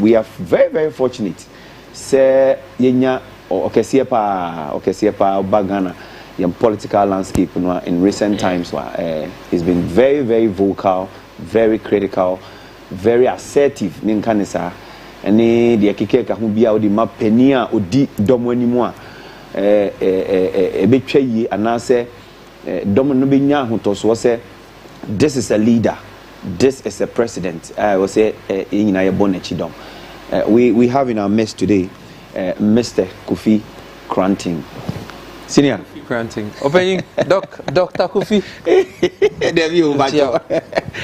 we are very, very fortunate. Say yenya okesiye pa bagana your political landscape in recent times. He's been very, very vocal, very critical, very assertive. Ninkanisa, ane the ekike ka hubia odi mapenia odi domwenimwa ebetwa yi anase dom no benya hotoso se this is a leader, this is a president. I will say nyina ye bonechi dom. We have in our midst today Mr. Kofi Kranting. Senior Granting. Opening Dr. Kofi. There you go.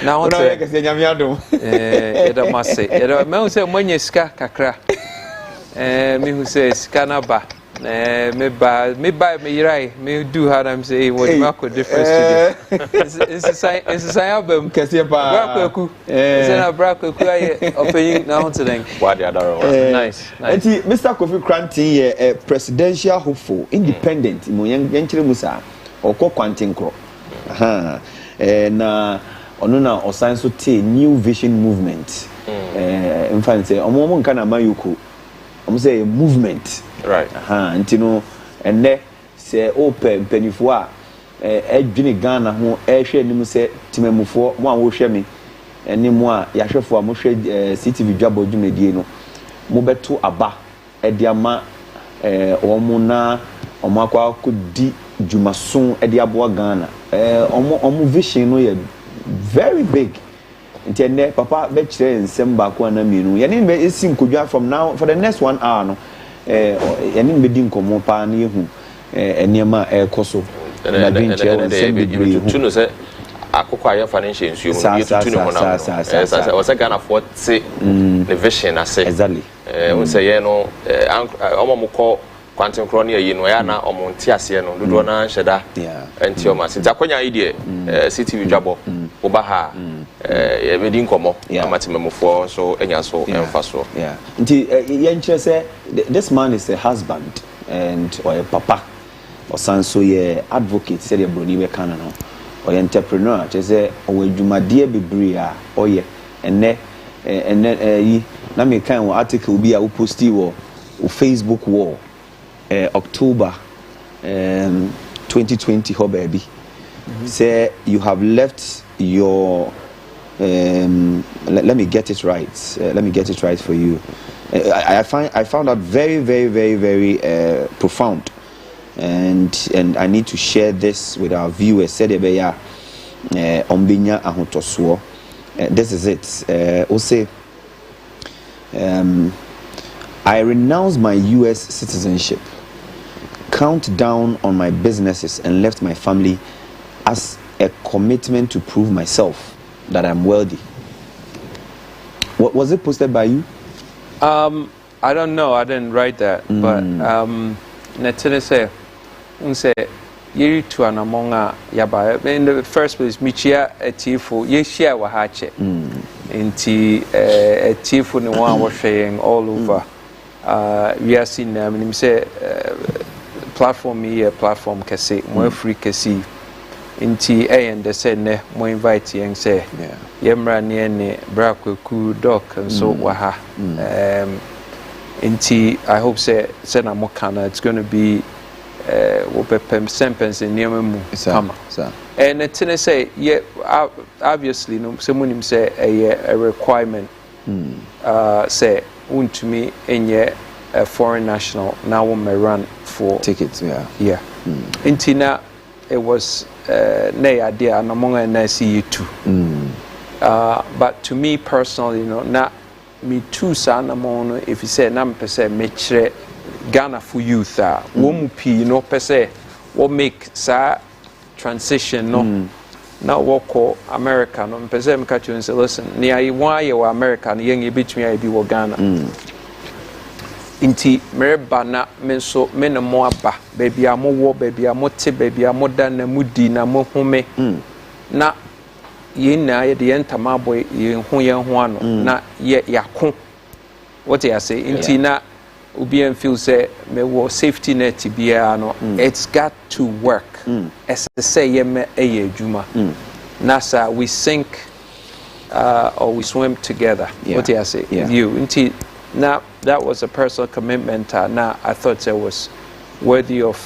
Now what say nyamiado. Eda mase. Eda me who say monye ska kakra. Me who say ska na ba. Me buy me yirai. Me do how I'm say what make difference today. It's a album kese pa. Brakweku. It's na brakweku aye opening now today. What the other Nice. Mr. Kofi Kranting a presidential hopeful, independent. Mo yenchire musa okọ kwantin kro. Na ono na osan so te new vision movement. In fact say omo nka na mayuko. Omo say movement. Right. Ntino enne se open penifo a edwini Ghana ho ehwe anim se timamufo mo a wo hwe me ene mo a yahwefo a mo hwe Ctv Dwabo dwumedie no mo beto aba ediama omo na omo akwa kodi dwumason edi aboa Ghana omo vision no ye very big. Ntene papa be kire nsem ba ko na mienu ye ne me esi nkodwa from now for the next 1 hour no yani mbedi nkomo pa na yehu enema ekoso na dinche nsem bebre tu no se akokwa ya financial nsuo mo yetutu ne ho na o se Ghana for te the vision ase exactly o se ye no omo mko kwantin kro ne yi no ya na omo nti ase no dodo na nheda enti o ma se akonya ide Ctv Dwabo oba ha ye bedi nkomo amatememofo so enya so emfa so nti ye nche se this man is a husband and or a papa or sanso ye advocate said ye broni we kana no or entrepreneur che se o adwumade bebre a oye enne yi na me kan wo article bi a wo posti wo Facebook wall October 2020 ho baby say you have left your let me get it right. Let me get it right for you. I found that very, very, very, very profound, and I need to share this with our viewers. Said ebeya ombinya ahotoswo. This is it. Also, I renounce my U.S. citizenship, count down on my businesses, and left my family as a commitment to prove myself that I'm wealthy. What was it posted by you? I don't know. I didn't write that, but netene say yiri to anamonga yaba. In the first place, michia etifu yeshia wahache. Inti etifu ni one was sharing all over. We are seeing them. And say platform here, platform kesi, more free kesi. Inti and the said ne mo invite yang say yemra ne brakweku doc and so waha inti I hope say na mo kana it's going to be wo pepem sempens in niemu kama and it say obviously no someone say a requirement say untumi enye a foreign national now we may run for tickets inti na it was nay idea and among and I see you too. But to me personally, not me too son among if you say nam per se metre Ghana for youth womu per se what make sa transition now walk America no per se catch you and say listen near why you America and young between I be Ghana. Inti mereba na menso menemo aba baby amowo baby amote baby amoda na mudi na mohome na yina ye de entama boy ye ho ano na ye yako what I say inti na obi feel say me wo safety net bia no it's got to work as say ye me eye adwuma nasa we sink or we swim together what I say you inti Now that was a personal commitment. Now I thought it was worthy of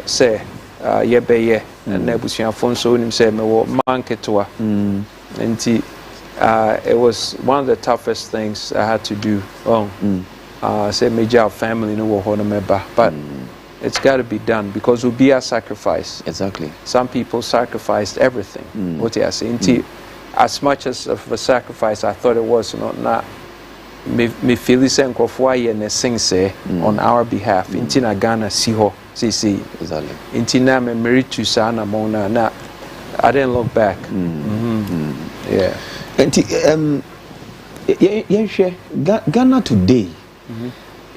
say yebeye and nebusiafo nso nim say me wo manketwa. And it was one of the toughest things I had to do. Say major family no wo hono meba, but it's got to be done because it will be a sacrifice. Exactly. Some people sacrificed everything. What I say, as much as of a sacrifice, I thought it was not. Me feel this and sing say on our behalf. Intina Ghana siho see. Exactly. Intina me married to Sana Mona. Na I didn't look back. Yeah. Ghana today.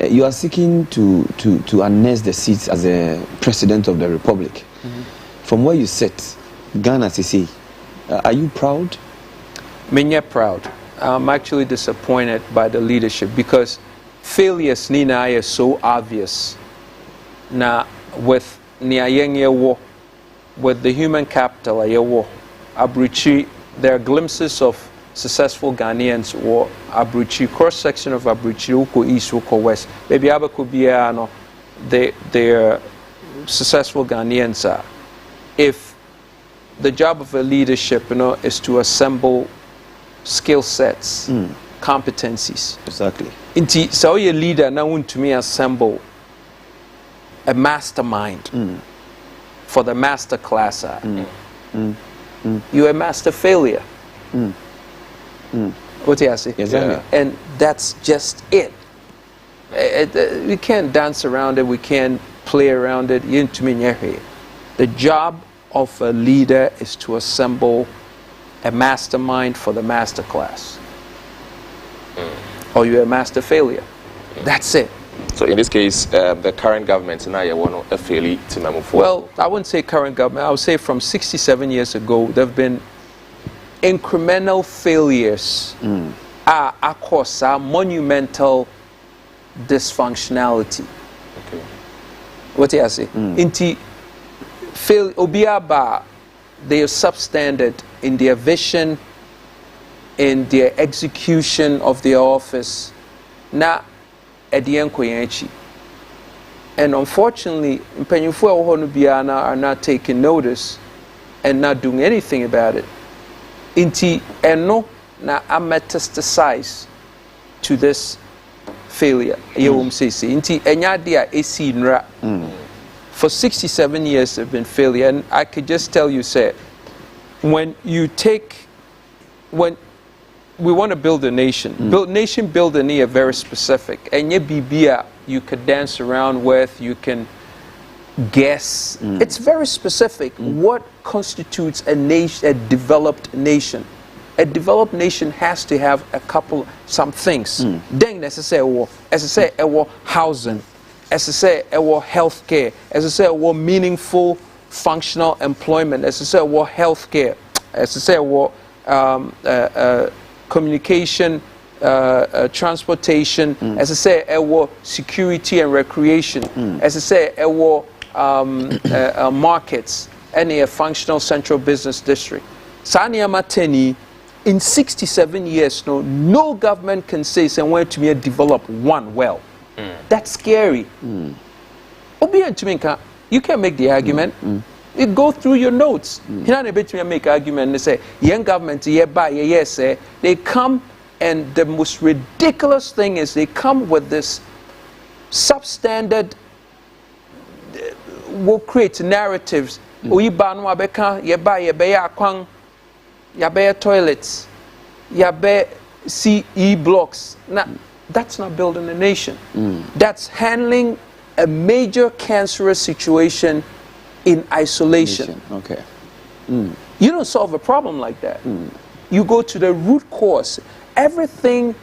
You are seeking to annex the seats as a president of the republic. From where you sit, Ghana CC, are you proud? Me proud. I'm actually disappointed by the leadership because failures Nina is so obvious. Now with Niayenge with the human capital Abrichi, there are glimpses of successful Ghanaians or Abrichi, cross section of Abrichi, Uko East, Uko West. Maybe Aba could be they're successful Ghanaians are. If the job of a leadership, is to assemble skill sets, competencies. Exactly. Inti so your leader now want to me assemble a mastermind for the master class. You're a master failure. What do you say? Exactly. And that's just it. We can't dance around it. We can't play around it. The job of a leader is to assemble a mastermind for the master class. Or you're a master failure. That's it. So in this case, the current government now you want to fail to move forward. Well, I wouldn't say current government. I would say from 67 years ago, there have been incremental failures across our monumental dysfunctionality. Okay. What do I say? Inti fail obiaba, they are substandard in their vision, in their execution of their office. Na edienkoyenchi. And unfortunately, Mpenyufu are not taking notice and not doing anything about it. Inti eno na metastasize to this failure. Inti enyadia esi nra. For 67 years have been failure, and I could just tell you, say, when we want to build a nation, building is very specific, and you could dance around with, you can guess. It's very specific. What constitutes a nation, a developed nation? A developed nation has to have some things. Then necessary, as I say, housing, as I say, healthcare, as I say, meaningful, functional employment, as I say, healthcare, as I say, communication, transportation, as I say, security and recreation, as I say, markets, and a functional central business district. Sania Mateni, in 67 years, no government can say, and where to me develop one well. That's scary. You can make the argument. You go through your notes. You're not able to make an argument and say, young government, they come, and the most ridiculous thing is they come with this substandard, will create narratives. Toilets, CE blocks. Now, that's not building a nation. That's handling a major cancerous situation in isolation. Okay. You don't solve a problem like that. You go to the root cause. Everything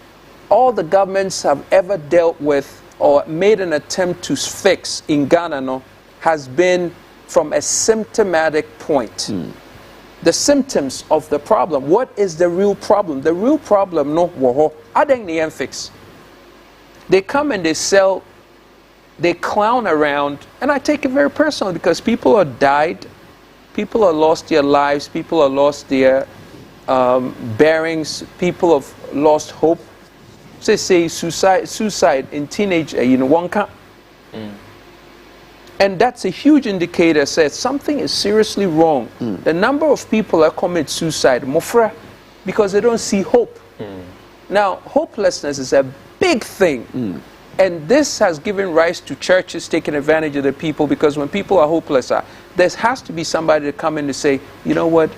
all the governments have ever dealt with or made an attempt to fix in Ghana has been from a symptomatic point. The symptoms of the problem. What is the real problem? The real problem, I think they fix. They come and they clown around, and I take it very personally because people have died, people have lost their lives, people have lost their bearings, people have lost hope, say suicide in teenage, one can. And that's a huge indicator, says something is seriously wrong. The number of people that commit suicide, mofra, because they don't see hope. Now, hopelessness is a big thing. And this has given rise to churches taking advantage of the people, because when people are hopeless, there has to be somebody to come in to say, you know what,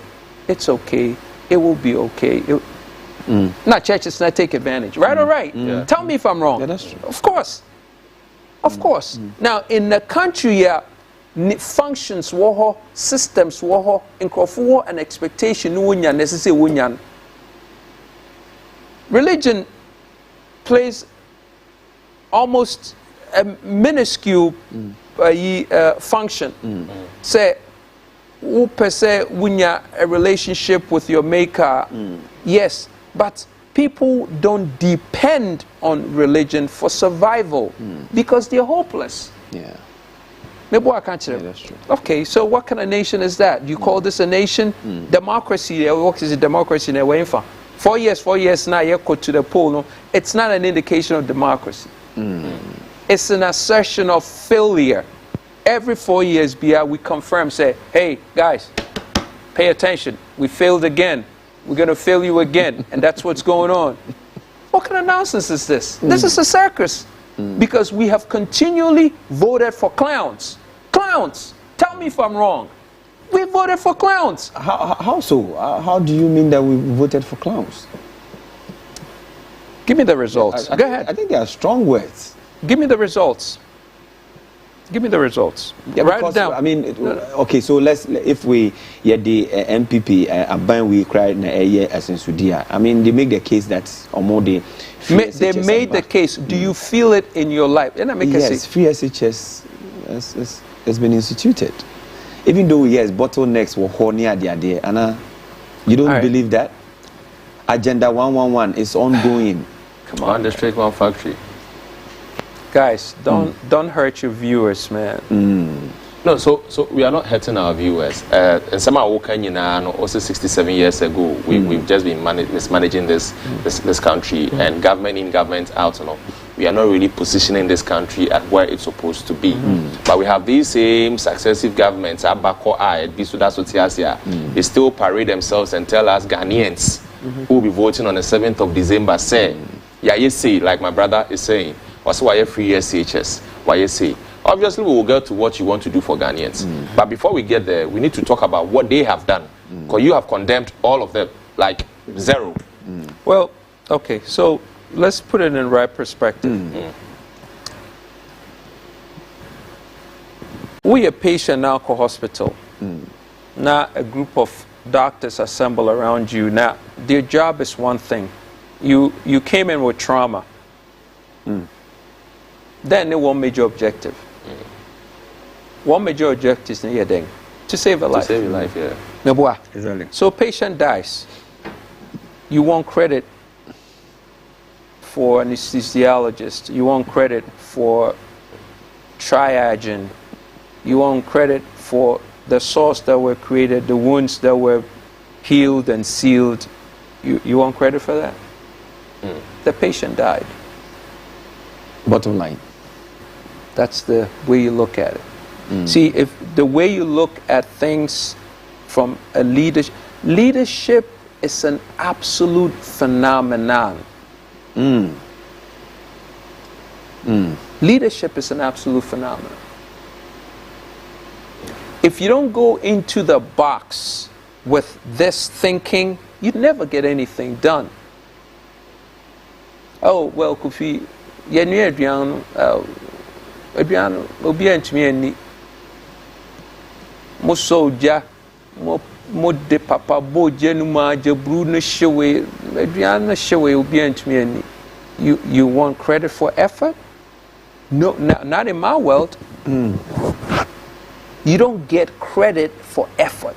it's okay, it will be okay. Not churches not take advantage, right or right? Tell me if I'm wrong. Yeah, that's true. Of course. Of course. Now, in the country, functions, systems, and expectation, religion plays almost a minuscule function. Say, per se, wunya a relationship with your maker, yes, but people don't depend on religion for survival because they're hopeless. Yeah. That's true. Okay, so what kind of nation is that? You call this a nation? Democracy, what is a democracy in a way? 4 years now, you go to the poll. No, it's not an indication of democracy. It's an assertion of failure. Every 4 years, we confirm, say, hey, guys, pay attention. We failed again. We're going to fail you again. And that's what's going on. What kind of nonsense is this? This is a circus. Because we have continually voted for clowns. Clowns. Tell me if I'm wrong. We voted for clowns. How so? How do you mean that we voted for clowns? Give me the results. Go ahead. I think they are strong words. Give me the results. Give me the results. Yeah, Write because, it down. I mean, okay, so if we the MPP aban we cry na as in Sudia. I mean, they make the case that they made the case. Do you feel it in your life? Yes, free SHS has been instituted. Even though yes, bottlenecks were horny at the idea, and you don't believe that? Agenda 111 is ongoing. Come on, district, one factory. Guys, don't hurt your viewers, man. No, so we are not hurting our viewers. And some are also 67 years ago, we've just been mismanaging this country, and government in, government out. We are not really positioning this country at where it's supposed to be. But we have these same successive governments, they still parade themselves and tell us Ghanaians who will be voting on the 7th of December, say, yeah, you see, like my brother is saying, also why free SHS, why you say. Obviously, we will get to what you want to do for Ghanaians. But before we get there, we need to talk about what they have done. Because you have condemned all of them, like zero. Well, okay, so let's put it in right perspective. We a patient now at hospital. Now a group of doctors assemble around you. Now their job is one thing. You came in with trauma. Then the one major objective. One major objective is to save a life. To save your life, yeah. Exactly. So patient dies. You want credit for anesthesiologist. You want credit for triaging. You want credit for the sores that were created, the wounds that were healed and sealed. You want credit for that? The patient died. Bottom line. That's the way you look at it. See, if the way you look at things from a leadership is an absolute phenomenon. Leadership is an absolute phenomenon. If you don't go into the box with this thinking, you'd never get anything done. Oh, well, Kofi, mo soja mo de papa bo jenuma jabru no shewe aduan no shewe obi antumi ani. You want credit for effort? No, not in my world. You don't get credit for effort.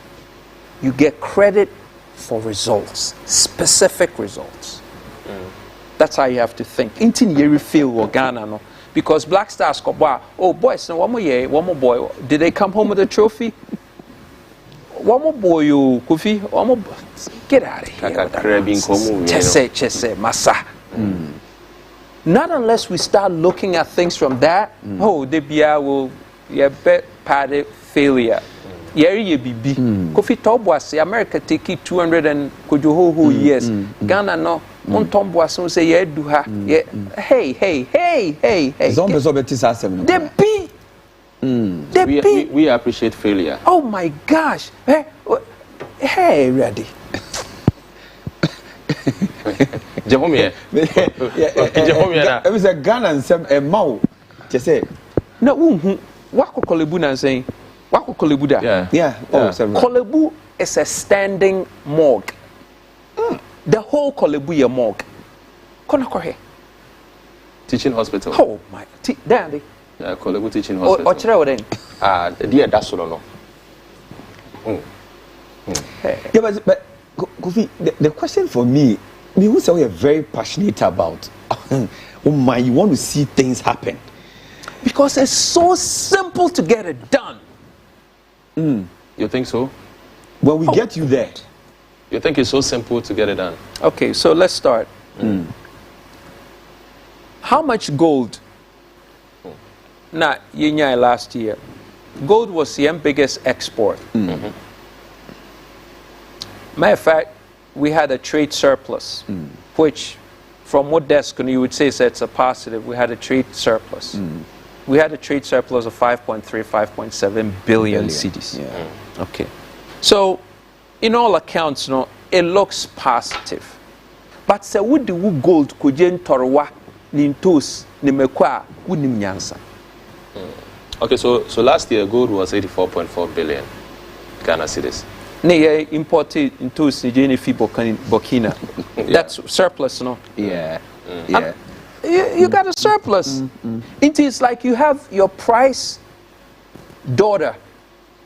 You get credit for results, specific results. That's how you have to think. Intin yeri feel wo Ghana no. Because Black Stars, oh boys, no one more boy. Did they come home with a trophy? One more boy, you Kofi. Get out of here. Chese, massa. Not unless we start looking at things from that. Oh, the BIA will bet party failure. Yeri bibi. Kofi Tobwase, America take it 200 and kujuho years. Ghana no. On Tomboason say yeah do ha. Hey. The B. We appreciate failure. Oh my gosh. Hey, ready. Jehomie. It was a gun and some a mouth. Just say. No, wako kolebu na saying. Wako kolebu da. Yeah. Kolebu is a standing morgue. The whole kolebu is a morgue. Kona kohe. Teaching hospital. Oh my. Dandy. Yeah, Kolebu teaching hospital. Ochire wo den. Dear that's no. Yeah, but Kofi, the question for me, who say we are very passionate about. Oh my, you want to see things happen. Because it's so simple to get it done. You think so? When we get you there. You think it's so simple to get it done? Okay, so let's start. How much gold? Now, last year, gold was the biggest export. Matter of fact, we had a trade surplus, which, from what desk you would say it's a positive. We had a trade surplus. We had a trade surplus of 5.3, 5.7 billion cedis. Okay, so in all accounts, it looks positive. But say, would the gold kujen torwa nintos nimekwa wunim nyansa? Okay, so last year gold was 84.4 billion Ghana cedis. Ne imported into Nigerian fi Burkina. That's surplus, no? Yeah. You got a surplus. It is like you have your prize daughter.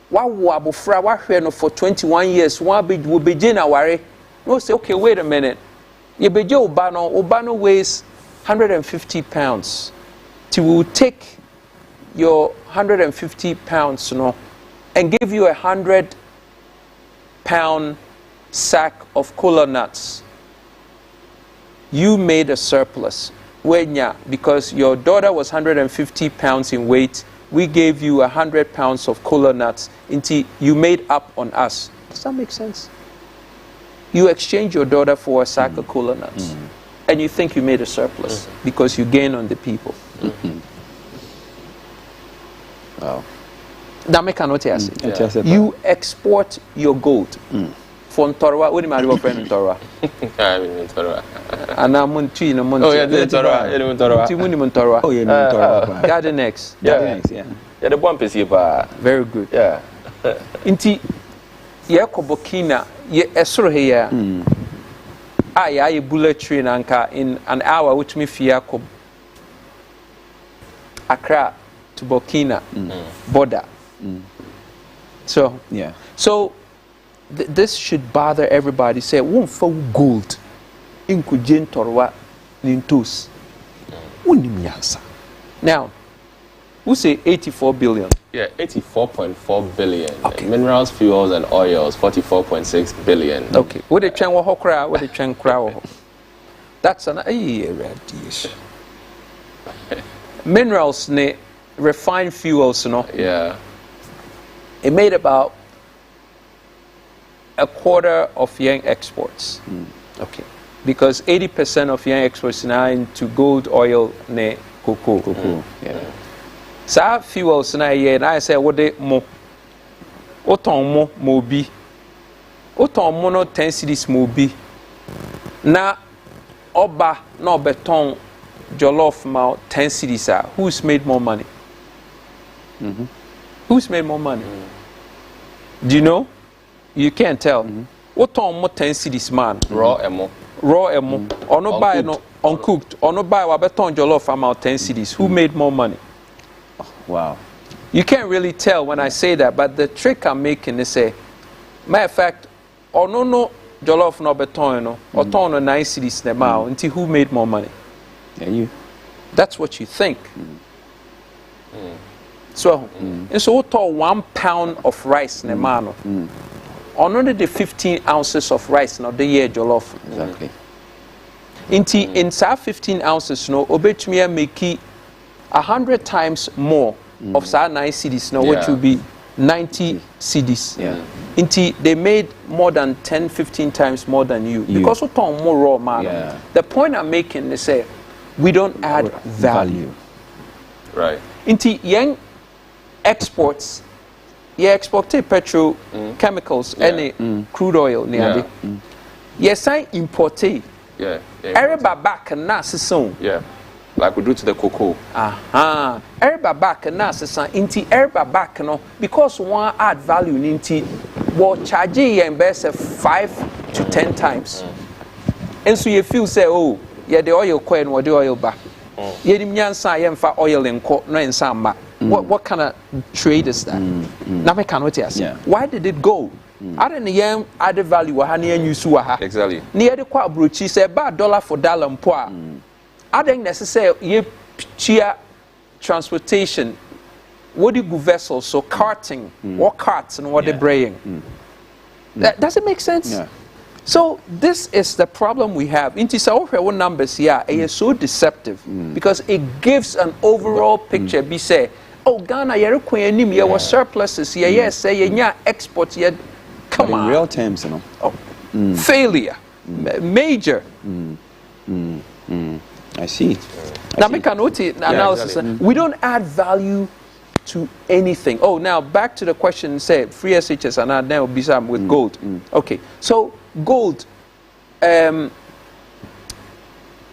For 21 years, will begin aware. No, say, okay, wait a minute. Obano weighs 150 pounds. He will take your 150 pounds, and give you 100-pound sack of kola nuts. You made a surplus. Because your daughter was 150 pounds in weight, we gave you 100 pounds of kola nuts until you made up on us. Does that make sense? You exchange your daughter for a sack of kola nuts, and you think you made a surplus because you gain on the people. Wow. You export your gold. For Ntorwa, what do you mean friend Ntorwa? Oh yeah, Ntorwa. Oh yeah, Ntorwa. Garden X. Yeah, the one piece very good. Yeah. Inti yeko Burkina esoro here. A bullet train anka in an hour which me fiako Accra to Burkina border. So yeah. So this should bother everybody. Say, won't for gold in kujen torwa nintos. Now, who say 84 billion? Yeah, 84.4 billion. Okay. Minerals, fuels, and oils, 44.6 billion. Okay. What the chen hokra? What the chen crow? That's an radiation. Minerals, ne refined fuels, Yeah. It made about a quarter of young exports. Okay. Because 80% of young exports now into gold, oil, ne cocoa. Yeah. So fuels na and I say what they mo. Oton mo bi. Oton mo no 10 cedis mo bi. Na oba no beton jollof ma 10 cedis. Who's made more money? Who's made more money? Do you know? You can't tell. Oton mo 10 cedis man. Raw emo. Or no buy no uncooked. Or no buy wa beton jollof amount 10 cedis. Who made more money? Wow. You can't really tell when I say that, but the trick I'm making is say, matter of fact, or no jollof no beton or ton no 9 cedis ne mao until who made more money? Yeah, you. That's what you think. So, and so what 1 pound of rice ne mano. Or no the 15 ounces of rice now the year jollof. Exactly. in sa 15 ounces no obetumi make 100 times more of sa 9 cedis no which will be 90 cedis. Inti they made more than 10-15 times more than you. Because we turn more raw man. The point I'm making is say we don't add value. Right. Inti young exports exported petrol chemicals any crude oil near yes I imported everybody back and na season like we do to the cocoa. Everybody back and na season inti everybody back no because one add value inti what charge and best 5 to 10 times and so you feel say oh yeah the oil coin or the oil back yeah the nyansa yemfa oil in co no ensamba. What kind of trade is that? Why did it go? I don't know added value Exactly. Near the quad bruchi say $1 for dollar poor. I think necessary cheer transportation. What do you go vessels so carting what carts and what they're bringing? That doesn't make sense. So this is the problem we have. Inti sa what numbers here is so deceptive because it gives an overall picture. Be say, oh Ghana, you're queen you was surpluses. Yes, say you exports. Come on. In real terms, you know. Failure, major. I see. Now make a note analysis. We don't add value to anything. Oh, now back to the question. Say free SHS and now will be some with gold. Okay, so gold.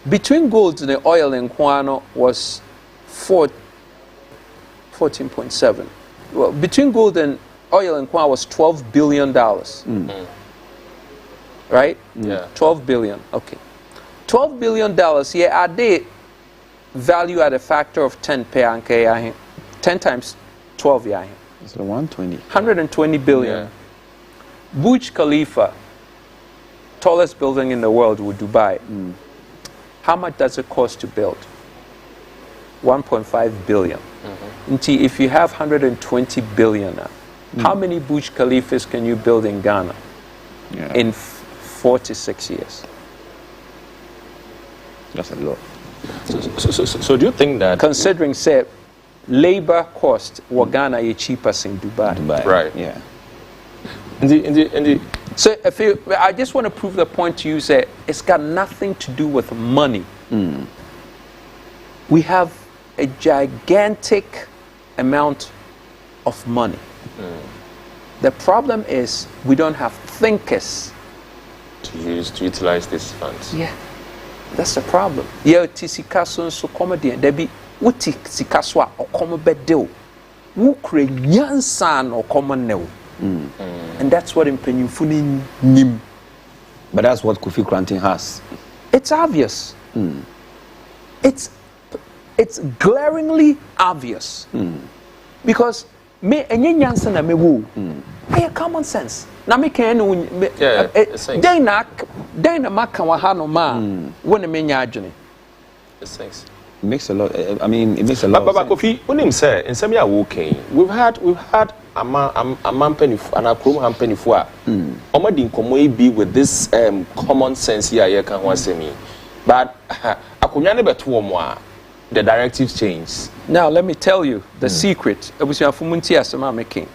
Between gold and the oil in Kwano was 14.7. Well, between gold and oil in Kwano was $12 billion. Right? Yeah. 12 billion. Okay. $12 billion. Yeah, are they value at a factor of 10 per anke? 10 times 12 yeah. It's 120. 120 billion. Burj Khalifa, tallest building in the world with Dubai. How much does it cost to build? 1.5 billion. If you have 120 billion, how many Burj Khalifas can you build in Ghana in 4 to 6 years? That's a lot. So do you think that considering say labor cost what Ghana is cheapest in Dubai? Right. Yeah. So if I just want to prove the point to you, say it's got nothing to do with money. We have a gigantic amount of money. The problem is we don't have thinkers to utilize these funds. Yeah, that's the problem. Yeah, tisikaso so comedy there be what tisikaso or come bedew who create nyansan or common new. And that's what impenyufuni nim. But that's what Kofi Krantin has. It's obvious. It's glaringly obvious. Because me enye nyansa na me wo. Hey, common sense. Na me can den na maka wa ha no ma when me nya adwene. It makes a lot. I mean, it makes a lot. But Kofi, unim say in some year okay. We've had a man penny and a chrome hand penny for. Omadi nkomo be with this common sense here can one say me. But akunya ne beto mo the directives change. Now let me tell you the secret. Abusuafumunti asema making.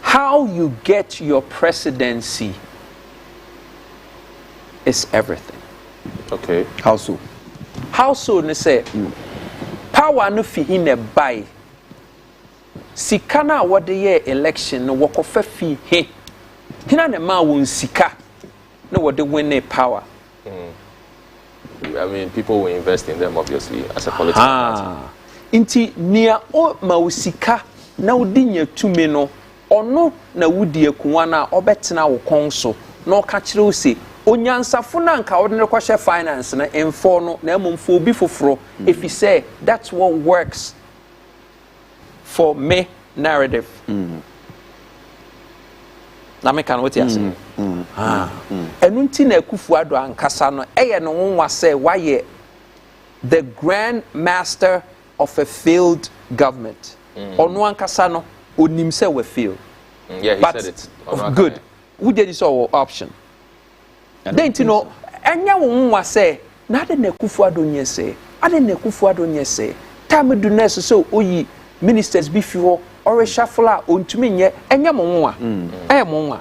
How you get your presidency is everything. Okay. How so? How so? Ne say power no fi in a buy. Sika na what the year election no wakofa fi he. Hina ne ma won sika no what the win a power. I mean, people will invest in them obviously as a political party. Inti nia o ma usika na udi nya tumi no ono na wudi akuwa na obetena wo konso na okakire o se onyansafo na nka wo ne kwahye finance na enfo no na emomfo obi foforo if you say that's what works for me narrative. Na me kan what you say. Enunti na akufu ado ankasa no eye no wonwa say why the grand master of a failed government. Ono ankasa no onim say we fail. Yeah, he but said it. Good. We did this our option. Then you know enya wonwa say na ade na Akufo-Addo nyɛ sɛ ade na Akufo-Addo nyɛ sɛ time do nurse so oyi ministers bi fi ho or reshuffle a ontumi nyɛ enya mo nwa mo nwa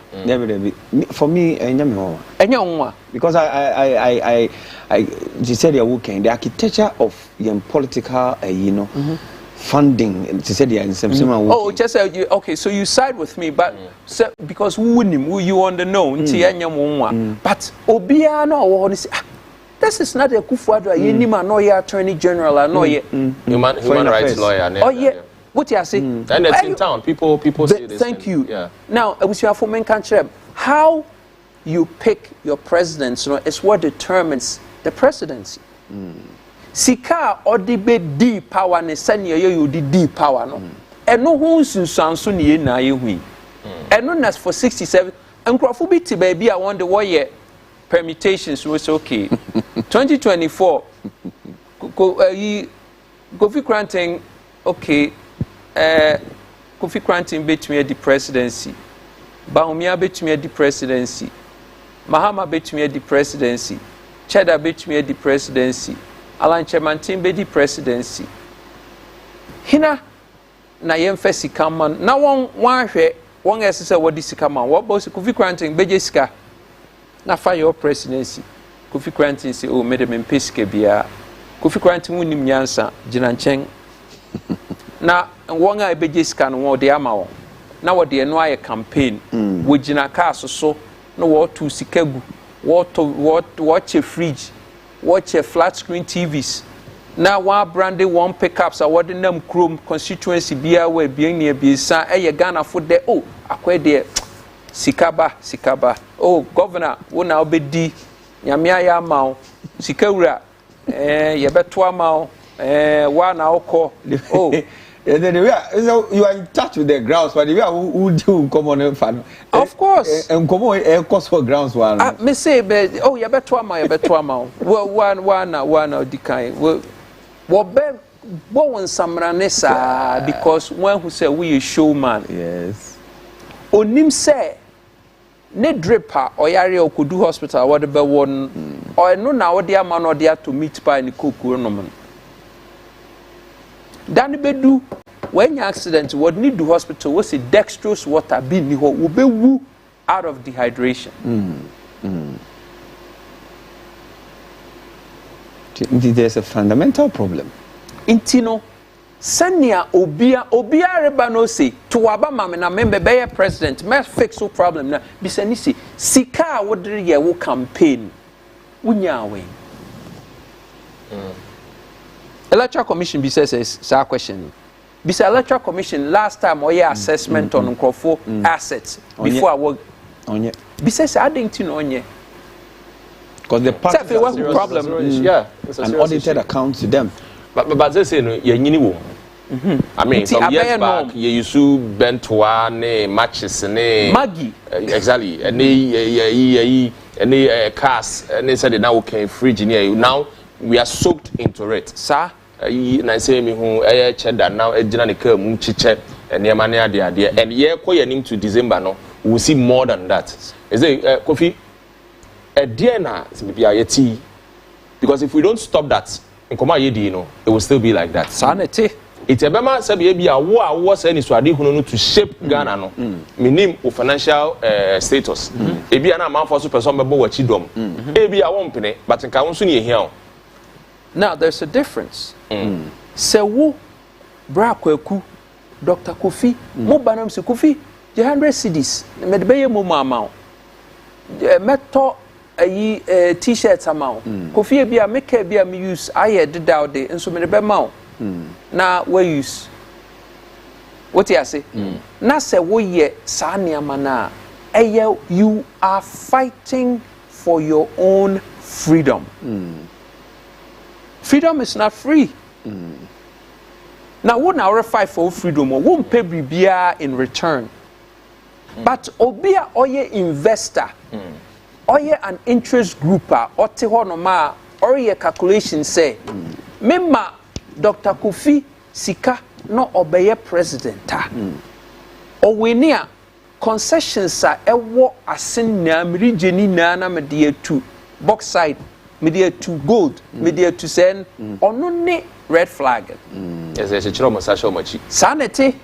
for me enya me nwa nwa because I you said you're working the architecture of your political funding to say just okay, so you side with me, but because you on the know but obia no this is not a Akufo-Addo any man no attorney general no human rights lawyer what you say and it's in town people say this thank you now I wish you for men country how you pick your presidents is what determines the presidency Sika or the deep power ne senior you the deep power no and no who's so near na you and no for 67 and crofubiti baby I wonder what year permutations was okay 2024 Kofi Kranting okay Kofi Kranting between the presidency Baumia between the presidency Mahama between the presidency Cheddar between the presidency Alan Chemantin be the presidency. Hina na yemfa sika man na won hwe won esese wodi sika man wo boss Kofi Kranting be sika na fa your presidency Kofi Kranting say oh me de me pesika bia Kofi Kranting unim nyansa gina nchen na won a be sika no wo de ama wo na wo de no aye campaign wo gina car so no wo to sika gu wo che fridge watch a flat screen TVs. Now one branded one pickups are what the name Chrome constituency be away being near Bisa a Ghana for there. Oh, akwe there Sikaba. Oh, governor, will now be D Yamia Yamau Sikura Yabetwa Mao one hour oh. Then you are in touch with the grounds, but who do come on fan? Of course. And come on, cost for grounds one. Me say, oh, you better Well, one the kind. Well, born some ranesa because one who say we a showman. Yes. Onim say, ne dripper or yari or could do hospital, whatever one or no now, dear man or dear to meet by the cook ornament. Danny Bedu, when your accident would need to hospital, was a dextrose water being you will be woo out of dehydration. There's a fundamental problem. Intino, Sanya Obia Rebano say to Abama na member be president, must fix the problem now. Bisanisi, Sika would ye will campaign. Unyawe. Electoral Commission says a question. Bisa Electoral Commission last time or your assessment on Nkrofo assets before I work on ye. Bisa I didn't know on ye. Because the party was a problem. Yeah, an audited account to them. But they say no, you knew. I mean, some years back, you used to bend to one matches and Maggie. Exactly, and they cast and they said they now came fridge in here. Now we are soaked into it, sir. Na say me who cheddar now ejina ne ka mu chiche ene ma ne ade and ye koye to December no we will see more than that. Is it Kofi a dear na bibia yeti because if we don't stop that in koma yedi no it will still be like that. Sanity it's a bema say be a wo say ni so ade hunu to shape Ghana no minim o financial status e bia na man for so person be bo wachi dom e bia won pene but nka won so ne ehia. Now there's a difference. Se wo bra kwaku Dr. Kofi mo banam se Kofi 100 cedis me de beye mo amount meto ayi t-shirts amount Kofi e bia make e bia me use aye deda de enso me de be ma na we use what you say na se wo ye sa niama na eye you are fighting for your own freedom. Freedom is not free. Now, what now fight for freedom or won't pay bibia in return. But obia oye investor, oye an interest grouper, or tehonoma, or ye calculation say, Mema Dr. Kofi Sika no obeye presidenta. Or we near concessions are a war as sin na region na medie to box side. media to gold, media to send, or no ne red flag. Yes, there's a chromo sasha machi. Sanity.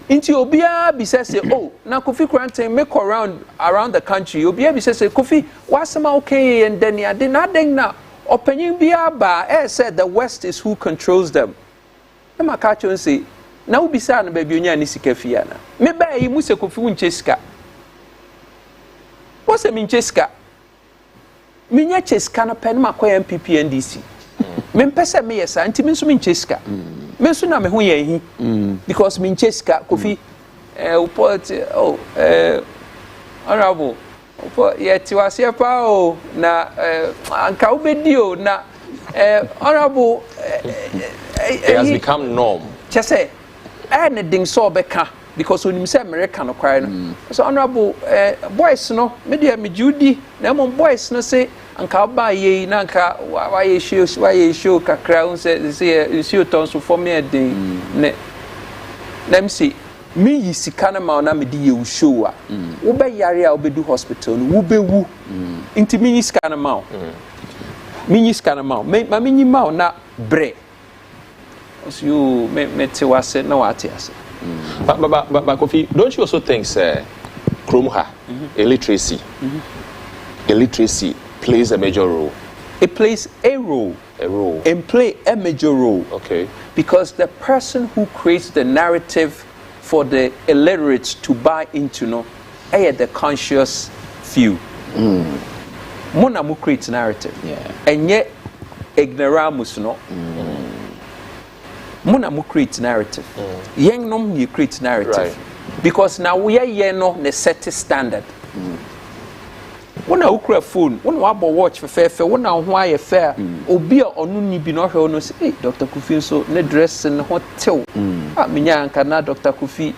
Into Obia be says, oh, now Kofi quarantine make around the country. Obia be says, Kofi, what's okay? And then ya did not now. Opinion be ba said the West is who controls them. I'm a catch and say, now be sad, baby, you need to Fiana. Maybe you must a Kofi Wincheska. What's a Mincheska? Minya Cheska na pen ma kwa MPP NDC. Mempesa me yesa anti me so Mincheska. Me so na me ho ye hi because Mincheska Kofi honorable yeti wase pa o na anka obedi o na honorable it has become norm. Chese anything so beka because when you say American no kwai no so honorable boys no media me judi na mo boys no say anka ba ye na anka why ye show kakra un say you see ton so for me den ne let me see me yi sika na ma na me di ye show a wo be yare a wo be do hospital no wo be wu inti me yi sika na ma me yi sika na ma me yi ma na bre so you me te wase na wate ase. But Kofi, don't you also think, sir, Kromha, illiteracy plays a major role? It plays a role. A role. And play a major role. Okay. Because the person who creates the narrative for the illiterates to buy into, no, the conscious few. Mona mu creates narrative. Yeah. And yet, ignoramus, no. Muna mu create narrative. Young nom you create narrative. Right. Because now we are no the set standard. When I create phone, when I watch for fair, when I why fair, obi onu ni bi no hwe no say, hey, Dr. Kofi so ne dress in hotel. Ah, minya anka na Dr. Kofi.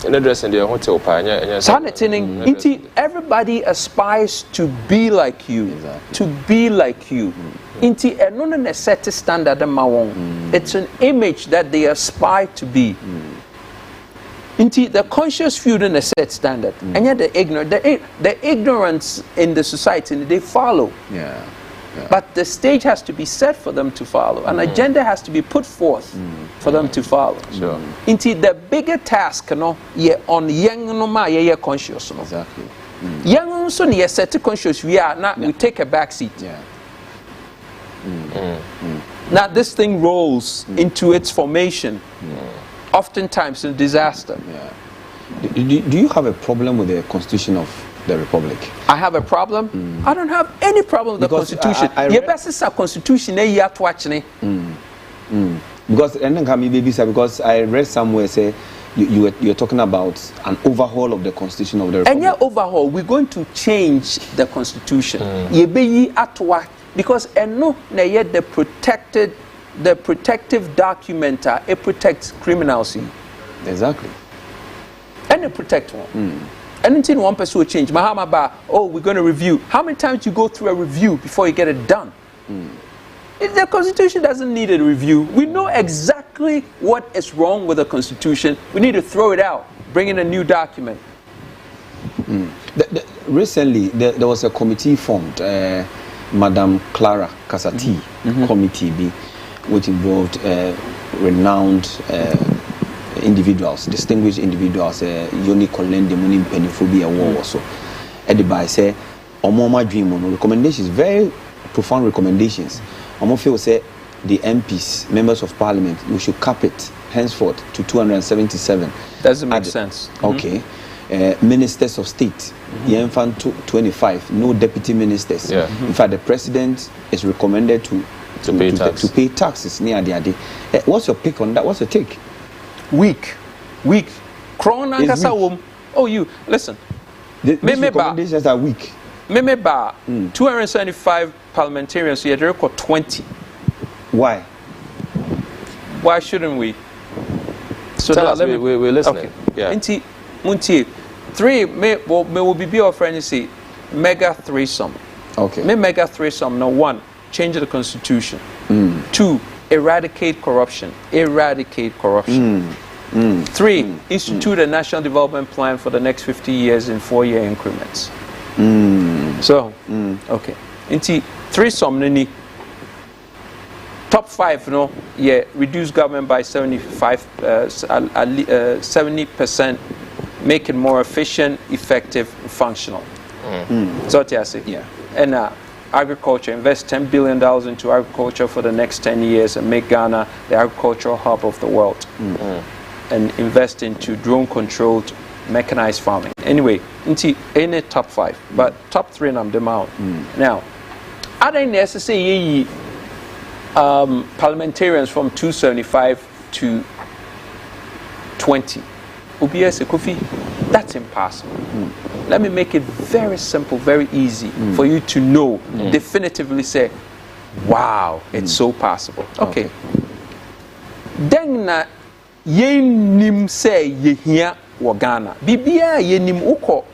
Ne dress in the hotel pa nya. Sanity, everybody aspires to be like you. Exactly. To be like you. Inti eno na set standard ma won. It's an image that they aspire to be. Inti the conscious few na set standard. And yet the ignorance in the society they follow. Yeah. But the stage has to be set for them to follow. An agenda has to be put forth for them to follow. Sure. Inti the bigger task no ye on young no ma ye conscious no. Exactly. Young so ye set conscious we are now we take a back seat. Yeah. Now this thing rolls into its formation, oftentimes in disaster. Yeah. Do you have a problem with the Constitution of the Republic? I have a problem. I don't have any problem with the Constitution. Because because I read somewhere say you're talking about an overhaul of the Constitution of the Republic. And yeah, overhaul, we're going to change the Constitution. Because no, yet the protective document it protects criminals. Exactly. And it protects one. Anything one person will change. Mahama ba, oh, we're going to review. How many times you go through a review before you get it done? If the Constitution doesn't need a review, we know exactly what is wrong with the Constitution. We need to throw it out, bring in a new document. Recently, there was a committee formed. Madam Clara Kasati committee which involved renowned individuals, distinguished individuals, Yoni Kolende Munim Peniphobia war also. Edibai say Omoma dream on recommendations, very profound recommendations. Omo feel say the MPs, members of parliament, we should cap it henceforth to 277. Doesn't make sense. Okay. Ministers of state, 25, no deputy ministers. Yeah. In fact, the president is recommended to pay taxes near the day. What's your pick on that? What's your take? Weak. Oh, you listen. These recommendations are weak. 275 parliamentarians. You had to record 20. Why? Why shouldn't we? So tell us. We're listening. Okay. Yeah. Munti, 3 will be your friend. You see, mega threesome. Okay. Mega threesome. No 1, change the constitution. 2, eradicate corruption. 3, institute a national development plan for the next 50 years in 4-year increments. So, okay. Inti threesome nini. Top 5, no, yeah, reduce government by 70%, make it more efficient, effective, and functional. So what I say? Yeah. And agriculture, invest $10 billion into agriculture for the next 10 years and make Ghana the agricultural hub of the world. And invest into drone-controlled mechanized farming. Anyway, into any top 5, but top 3 and I'm them out. Now, I don't necessarily parliamentarians from 275 to 20. Obiese Kofi, that's impossible. Let me make it very simple, very easy for you to know, definitively say, wow, it's so possible. Okay. Then na yenim say yehia wa Ghana. Bibia yenim uko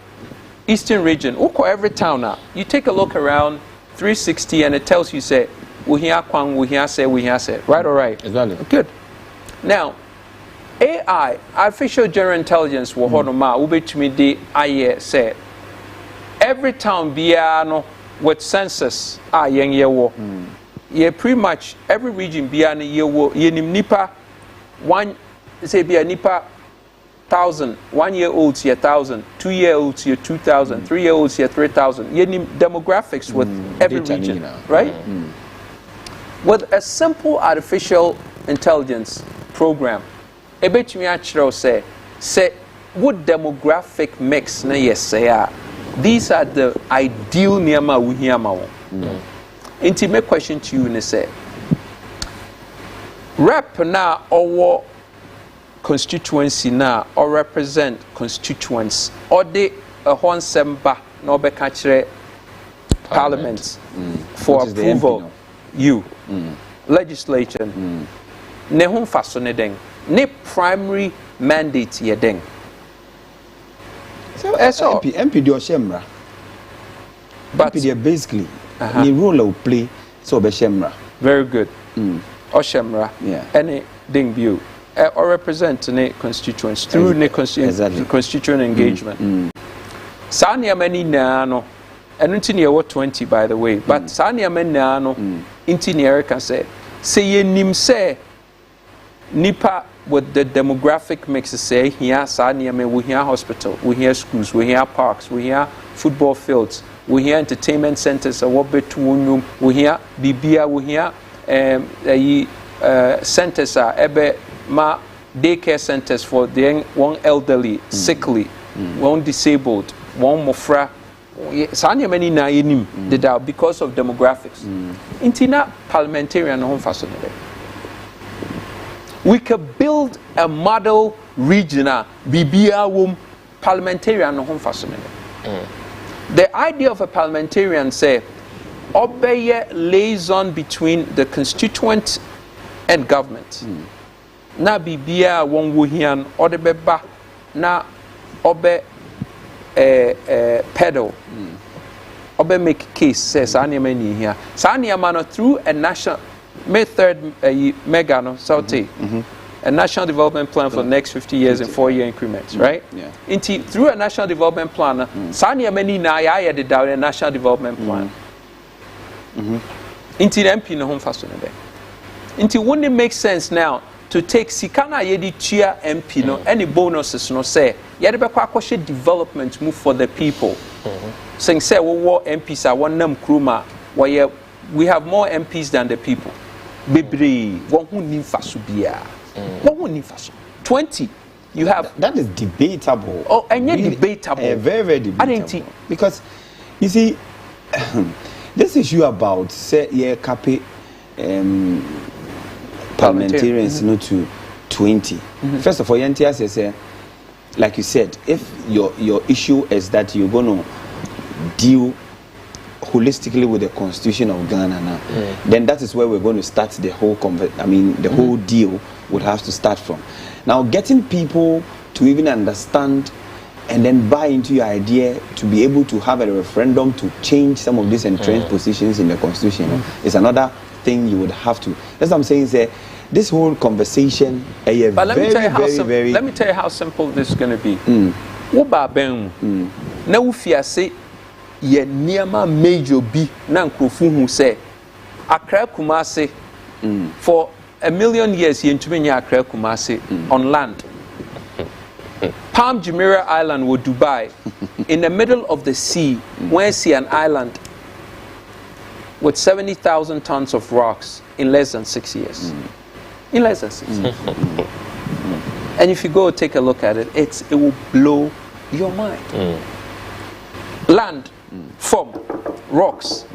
Eastern region, uko every town now. You take a look around 360 and it tells you say we hear kwang, we hear say, right or right? Exactly. Good. Now, AI, artificial general intelligence, wo hono ma ubetumi de aye say every town biano with census yen yewo. Yeah, pretty much every region biano yewo yenim nipa one say be a nipa 1,000, 1 year olds here 1,000, 2 year olds here 2,000, 3 year olds here 3,000. Yenim demographics with every region, right? With a simple artificial intelligence program, ebetumi achiro say what demographic mix na yes these are the ideal niyama we hear ma won. Inti my question to you ne say rep na or constituency na or represent constituents or de a hon semba na obeka kire parliament for approval you legislature ne ho faso ne den ne primary mandate ye den so MP do shemra but MP basically the role will play so be shemra very good or shemra any ding view or represent ne constituents through ne constituent engagement sanya many na no and until you 20 by the way but sanya many na no inti can say ye nim say nipa with the demographic mix say here sanya me we hear hospital we hear schools we hear parks we hear football fields we hear entertainment centers what between we hear bibia we hear centers are ebe ma daycare centers for the one elderly sickly one disabled one mofra sanya many na yenim did because of demographics intina parliamentarian home fashion we could build a model regional bibia wom parliamentarian home fashion the idea of a parliamentarian say obey liaison between the constituent and government na bibia won wo hian or the beba na obe pedal obe make case says anima ni here saniama no through a national May 3rd mega no saute a national development plan for the next 50 years in 4-year increments, right? Inti through a national development plan saniama ni na ya the down a national development plan inti MP no home faso ne inti wouldn't it make sense now to take sikana yedi tia MP no any bonuses no say yede be kwa kwhye development move for the people saying say wo MPs are one nam kruma we have more MPs than the people bebre won hu ni faso bia won hu ni faso 20 you have that is debatable and yet debatable very very debatable because you see this issue about say cape parliamentarians to 20 first of all NTS say like you said if your issue is that you're going to deal holistically with the constitution of Ghana now then that is where we're going to start the whole the whole deal would have to start from. Now getting people to even understand and then buy into your idea to be able to have a referendum to change some of these entrenched positions in the constitution is another thing you would have to. That's what I'm saying is this whole conversation but let me tell you how simple this is going to be. Wo ba ben na wo fiase ye niema major bi na nkrofu hu say Accra Kumasi for a million years ye ntumi nya Accra Kumasi on land. Palm Jumeirah Island with Dubai in the middle of the sea when see an island with 70,000 tons of rocks in less than 6 years. In less than 6 years. And if you go take a look at it, it will blow your mind. Land, form, rocks.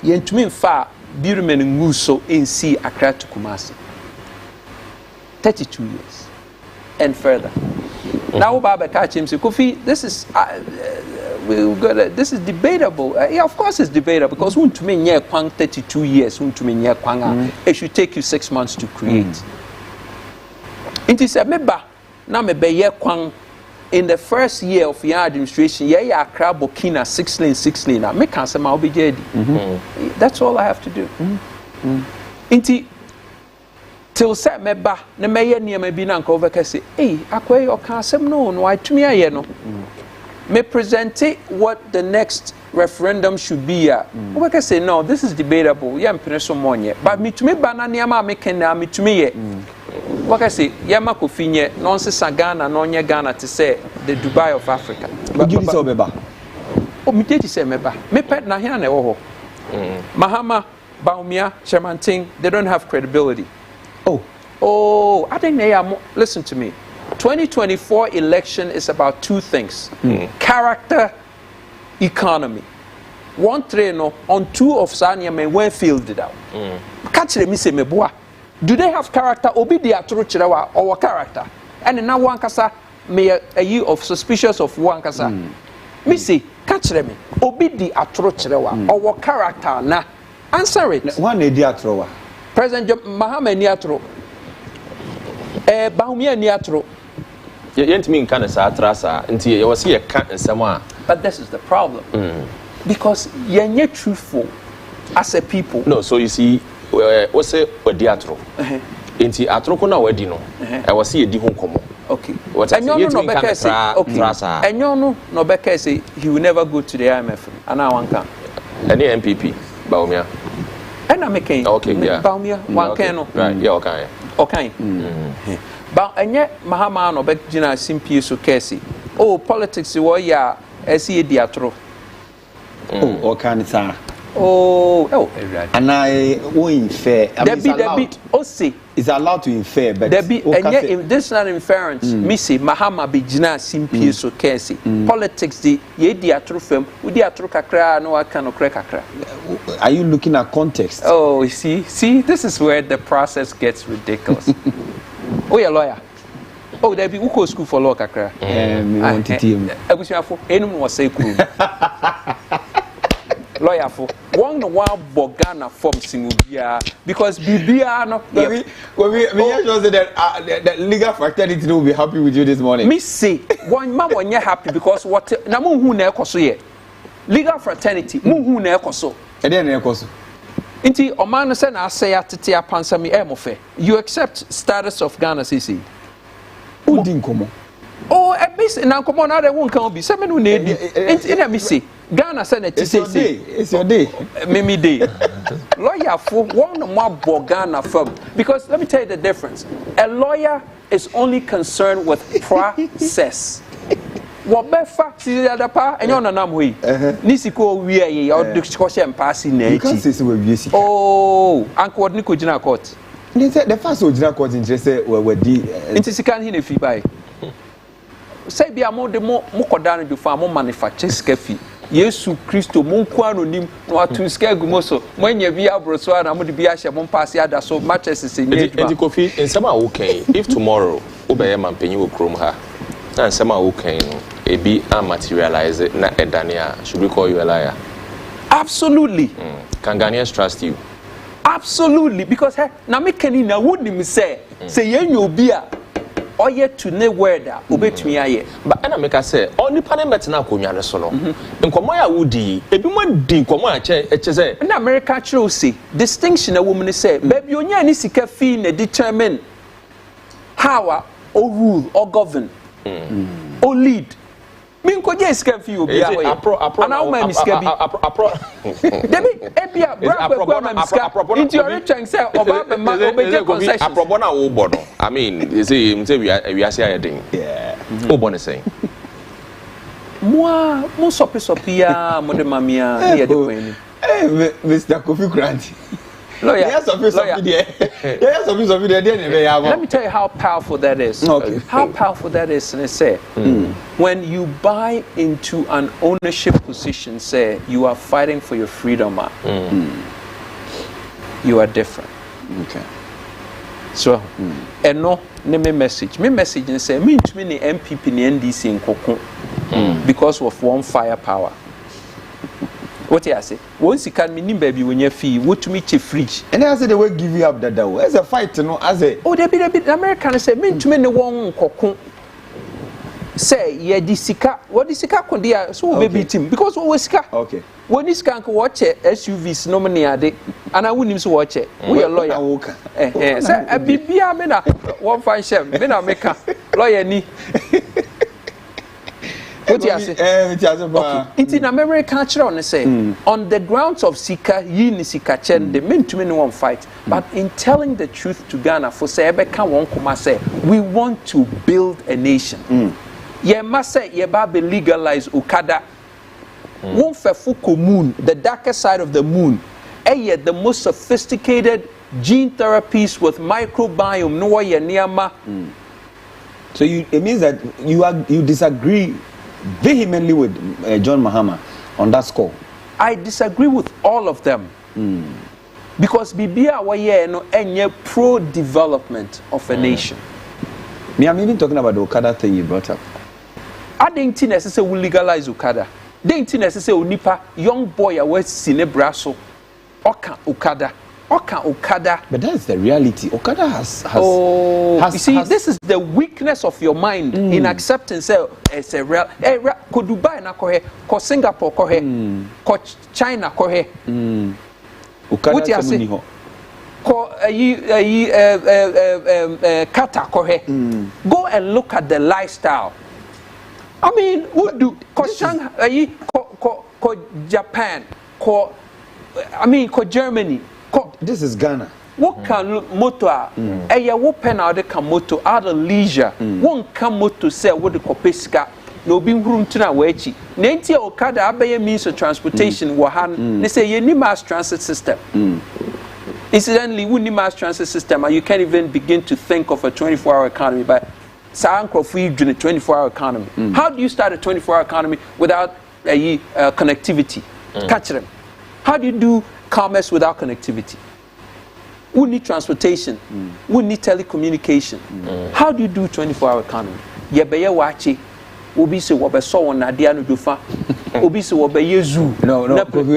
Yentumi fa birumen nguso in sea Accra to Kumasi. 32 years and further. Now Baba catch him say, Kofi, this is this is debatable. Yeah, of course it's debatable because to me nye kwang 32 years, to me nye kwang it should take you 6 months to create. It is a meba na me be ye kwang in the first year of your administration, yeah, ya Accra Burkina 6 lane. I make answer my obj. That's all I have to do. Inti till set me ba na me ye niam bi na nka over say, hey, akwai o kan asem no I tumi aye no. Me present it what the next referendum should be. We can say no, this is debatable. Yeah, mpene so monye. But me tumi ba na niam me ken na me tumi ye. What I say, Yama Kofinye, nonsense Ghana, Nonya Ghana to say the Dubai of Africa. But you saw Beba. Oh, me did say Meba. Me pet Nahiane Oho. Mahama, Baumia, Shamanting, they don't have credibility. Oh, I think they are. Listen to me. 2024 election is about two things: character, economy. 1 train on 2 of Sanya men when filled it out. Catch them, say Meboa. Do they have character? Obi di atoro chirewa or character? And now one kasa me a year of suspicious of one kasa. Me say, catch them. Obi di atoro chirewa or character na answer it. One di atoro. President Mahama ni atoro. Baumia ni atoro. Yentimi nka na sa atrasa nti ye wose ye ka nsem a. But this is the problem. Because you're truthful as a people. No, so you see we say wadi atro enti atro ko na wadi no e we say di ho komo. Okay, enyo no beka say okay, enyo no beka say he will never go to the IMF and I wan can any MPP Baumia and I make okay yeah Baumia wan can no right yeah okay but enye Mahama no beka gina simpie so kesi oh politics we ya esi di atro oh okay sa and I won't infer. It's allowed to infer, but this is not inference. Missy Mahama Bijina Simpi so Kesi. Politics the Yedia true film, with the Atrokakra, no I cannot crack. Are you looking at context? Oh, you see, this is where the process gets ridiculous. Oh, you're a lawyer. Oh, there be Uko school for law, Kakra. I wish you have anyone was say cool. Lawyer for one Bogana form Singubia because Bibia no we just say that legal fraternity will be happy with you this morning. Me say one man when you're happy because what na mu hu na ekoso ye legal fraternity mu hu na ekoso e dey na ekoso nti o man no say na asay atete apansa me e mo fe you accept status of Ghana CC udi nkomo oh e be na nkomo na dey won kan bi say me no na edi nti na me say Ghana Senate it's your day. Mimi day. Lawyer for one more Ghana firm. Because let me tell you the difference. A lawyer is only concerned with process. Whatever see the other part and you're not namwe. Nisiko we are or discussion passing na. You can't say we oh, uncle Nico Jina court. The first original court interest we di into sikan hin fi buy. Say be among the more kodano do farm manufacture skefi. Yesu Kristo monko anonim no atu ska gumoso mwanya bi abroso na mo de bi ahye mo pass ada so matches se nyedwa enti Kofi nsem a wo kan if tomorrow obeye mampanyi wo krom ha na nsem a wo kan no ebi a materialize na edane a should we call you a liar? Absolutely. Can Ghanaians trust you? Absolutely, because hey, na me kani na wonim say yenyo obi a oye to ne word a obetumi aye ba na make say oni parliament na akonwa ne so no nkomo ya wudi ebi mo di nkomo a che say na America true say distinction a woman say baby onya ni sika fi na determine how or rule or govern or lead Min ko je sika fi obi a we. Ana o ma mi sika bi. Debi ebia bra kwa ma mi sika. Into your train say oba be ma obeje concessions. Aprobo na wo bo no. I mean, you say we are say den. Yeah. Wo bo ne say. Moi, mo sopi ya mo de mamia na ye de kwen ni. Mr. Kofi Grant. Lawyer. Yes, office there. Let me tell you how powerful that is. Okay. How powerful that is, and say, when you buy into an ownership position, say you are fighting for your freedom, you are different. Okay. So, and no, me message and say, me to me MPP ni NDC in Koko, because of one firepower. What I say? Once you can mean baby when you fee, what to meet your fridge. And I said they will give you up that way. As a fight, you know, as a oh, they be American say, mean to me the one Koko. Say, yeah, this sika, what is sika could dia so baby team because what was sika? Okay. When this can watch it, SUVs nominee ade, and I wouldn't even watch it. We are lawyer. Say, a BB, mena, one fine chef, mena make a lawyer ni. What you say? It's in American culture on say on the grounds of sika yin sika chen they mean to me no one fight but in telling the truth to Ghana for say ebeka won kuma say we want to build a nation. Ye must say ye ba be legalize Okada. Won fefu moon the darker side of the moon. Yet the most sophisticated gene therapies with microbiome no ye niama. So it means that you disagree vehemently with John Mahama on that score. I disagree with all of them because Bibia waye no enye pro development of a nation. Me, I'm even talking about the Okada thing you brought up. I didn't necessarily will legalize Okada. Didn't necessarily nipa young boy away Sinebraso Oka Okada. But that's the reality. Okada has you see, this is the weakness of your mind in accepting say it's a real ko Dubai na ko he, ko Singapore ko he, ko China ko he. Okada samuni ho. Ko Qatar ko he. Go and look at the lifestyle. I mean, what do ko Shanghai ko Japan ko Germany. This is Ghana. What can motor? What pen out the motor out of leisure? One can motor say what the copisca. No being room to na wechi. Nanti Okada abeye means of transportation. Wahan. They say you need mass transit system. Incidentally, we need mass transit system, and you can't even begin to think of a 24-hour economy. But Sanko free 24-hour economy. How do you start a 24-hour economy without connectivity? Catch them. How do you do commerce without connectivity? We need transportation. We need telecommunication. How do you do 24-hour economy? Yebeye wachi. Obi se wobe so won nadia no dofa. Obi se wobe yezu. No.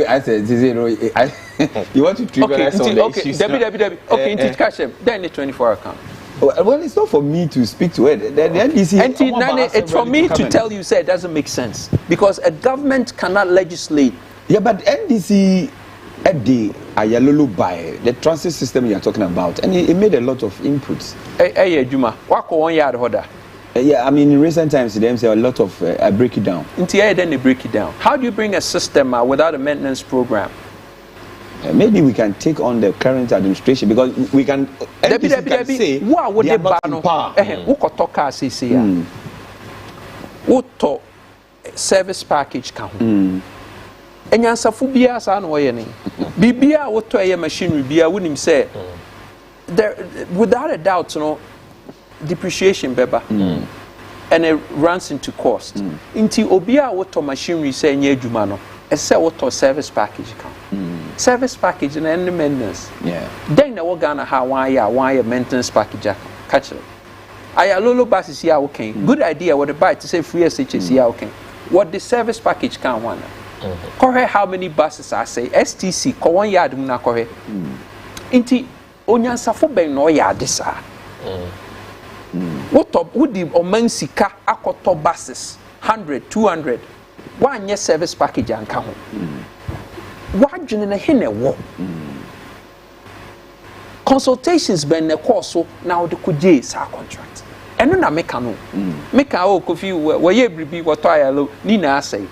I said you want to trigger some issues. Debbie. Okay, into cash them. Then the 24-hour economy. Well, it's not for me to speak to it. The NDC. It's for me to tell you, say it doesn't make sense because a government cannot legislate. Yeah, but NDC the Ayalulu by the transit system you are talking about, and it made a lot of inputs. Hey, Juma, what 1 yard order? Yeah, I mean, in recent times, they say a lot of I break it down. Then they break it down. How do you bring a system without a maintenance program? Maybe we can take on the current administration because we can. NDC can say what would they are not in power. Who could talk as what talk service package count? And yansafu bia sa na oye ni bibia woto eye machinery bia wonim say there without a doubt depreciation beba and it runs into cost inti obia woto machinery say nya adwuma no e say woto service package count service package na end maintenance then na wo Ghana ha wan ya maintenance package catch it aya lolo buses here okay good idea what the buy to say free SHS here okay what the service package can one. Correct how many buses I say STC ko 1 yard mu na correct inti onyansafo ben no yard sa what top would the omansika akoto buses 100 200 one year service package anka ho wadwene na he na wo consultations ben na course so now the kuje sa contract ɛno na meka no meka o Kofi wɔyɛ bribi wɔtɔ ayalo ni na asɛe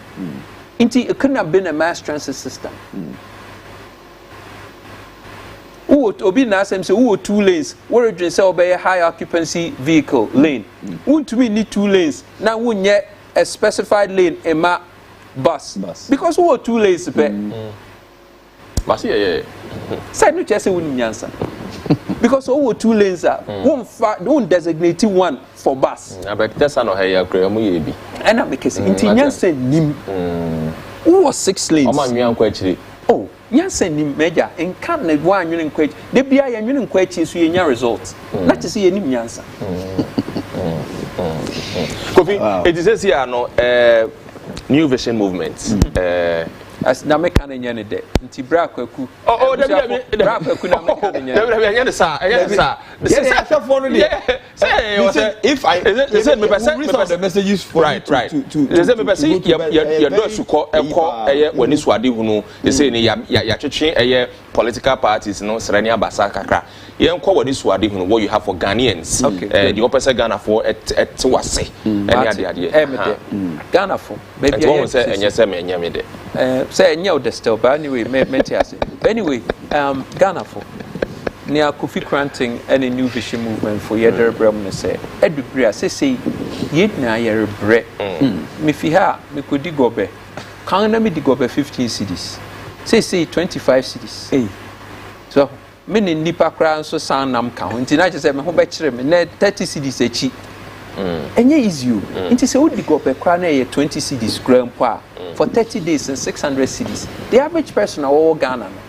nti it couldn't have been a mass transit system obi na asɛm sɛ wo 2 lanes wɔredwen sɛ wɔbɛyɛ high occupancy vehicle lane wontumi ni 2 lanes na wonyɛ a specified lane ɛma bus because wo 2 lanes pɛ Masi yeah. Say no just say we nyansa. Because over 2 lanes won't designate one for bus. I bet that's no hey akra mu ye bi. And I make it inti nyansa nim. Who was 6 lanes? Oma nwan kwa chiri. Oh, nyansa nim meja en kan na wa nwene kwa. De bia ya nwene kwa chi so ye nya result. Na te say ye nim nyansa. Kofi, it is here no new vision movement. As na meka na nyane de nti bra kwaku bra kwaku na meka na nyane nyane sa say afefo no de say if I me the messages for right they say me person your do suko eye wani suade hunu they say ni ya twetwe eye political parties no serani abasa kakra ye nko wani suade hunu what you have for Ghanaians the opposite Ghana for et wase any ade Ghana for baby I say enye say me enye me de say enye o still but anyway me say anyway Ghana for near Kofi Kranting and a new vision movement for yeder bram say edubria say yet na yer bre me fi ha me kodi gobe kan na me di gobe 15 cedis say 25 cedis hey so me ni nipa kra so san nam ka ho nti na che say me ho be kire me na 30 cedis echi enye easy o nti say odi gobe kra na ye 20 cedis kra mpo a for 30 days and 600 cedis the average person all Ghana no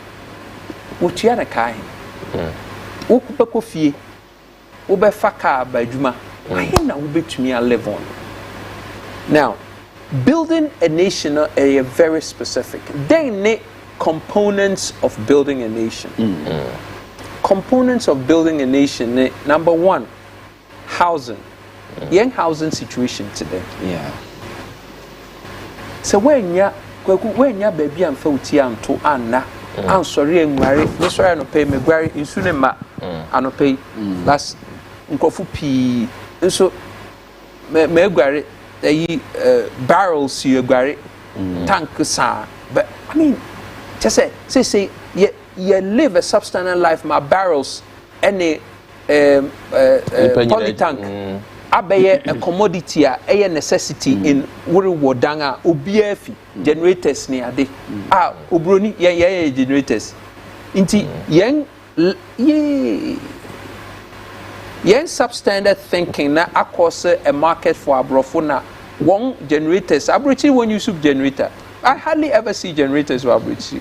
wo tua na kai wo kupeko fie wo be faka ba adwuma ahe na wo betumi a live on now building a nation are very specific then ne components of building a nation components of building a nation number 1 housing young housing situation today so when ya baby am fa uti anto anna ansori enware me sori no pay me gware insu ne ma anope last nkofu pi nso me gware yi barrels you gware tank sa but I mean just say you live a substandard life my barrels any poly tank abeye a commodity a necessity in wuri wodanga obiafi generators ni ade obroni ye generators inti yen substandard thinking na across a market for abrofo na one generators abrochi when you sub generator I hardly ever see generators for abrochi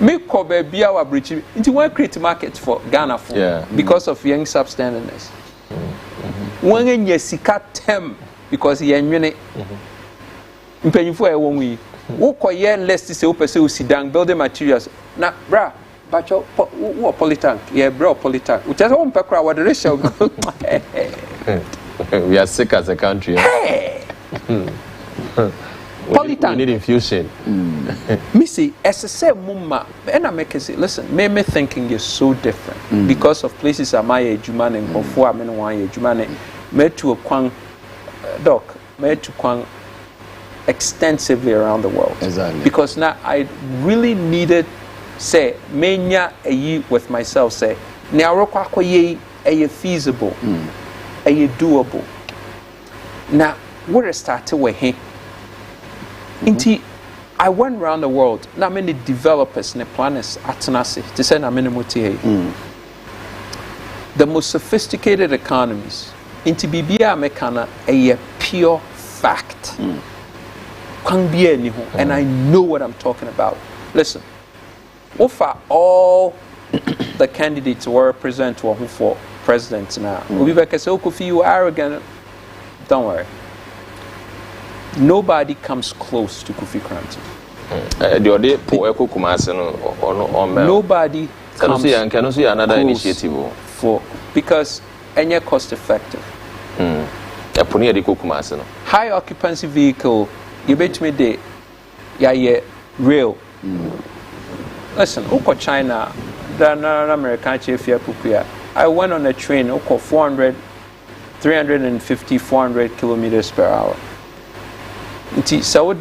me ko be bia wa abrochi inti one create market for Ghana for because of young substandardness when you sika tem because you nwene mpanyifo e won wi wo koye list say wo pese o sidang building materials na bra bacho wo polytank bra polytank which is one pekra what the ratio we are sick as a country polytank we need infusion me say say mumma and I make say listen me thinking is so different because of places amaye adwuma ne nkofo amene wan ye adwuma ne me to kwan doc me to kwan extensively around the world exactly because now I really needed say menya ayi with myself say ne arokwa akoye aye feasible aye doable now where started with him inti I went around the world na many developers ne planners atenase to say na many motie the most sophisticated economies inti bibia mekana a pure fact kwan bia ni ho and I know what I'm talking about listen offer all the candidates who represent who for president now obi be say Kofi you arrogant don't worry nobody comes close to Kofi Kranting nobody comes another initiative for because any cost effective high occupancy vehicle you bet me de real listen uko China the American chef I went on a train uko 400-300 350, 400 kilometers per hour. So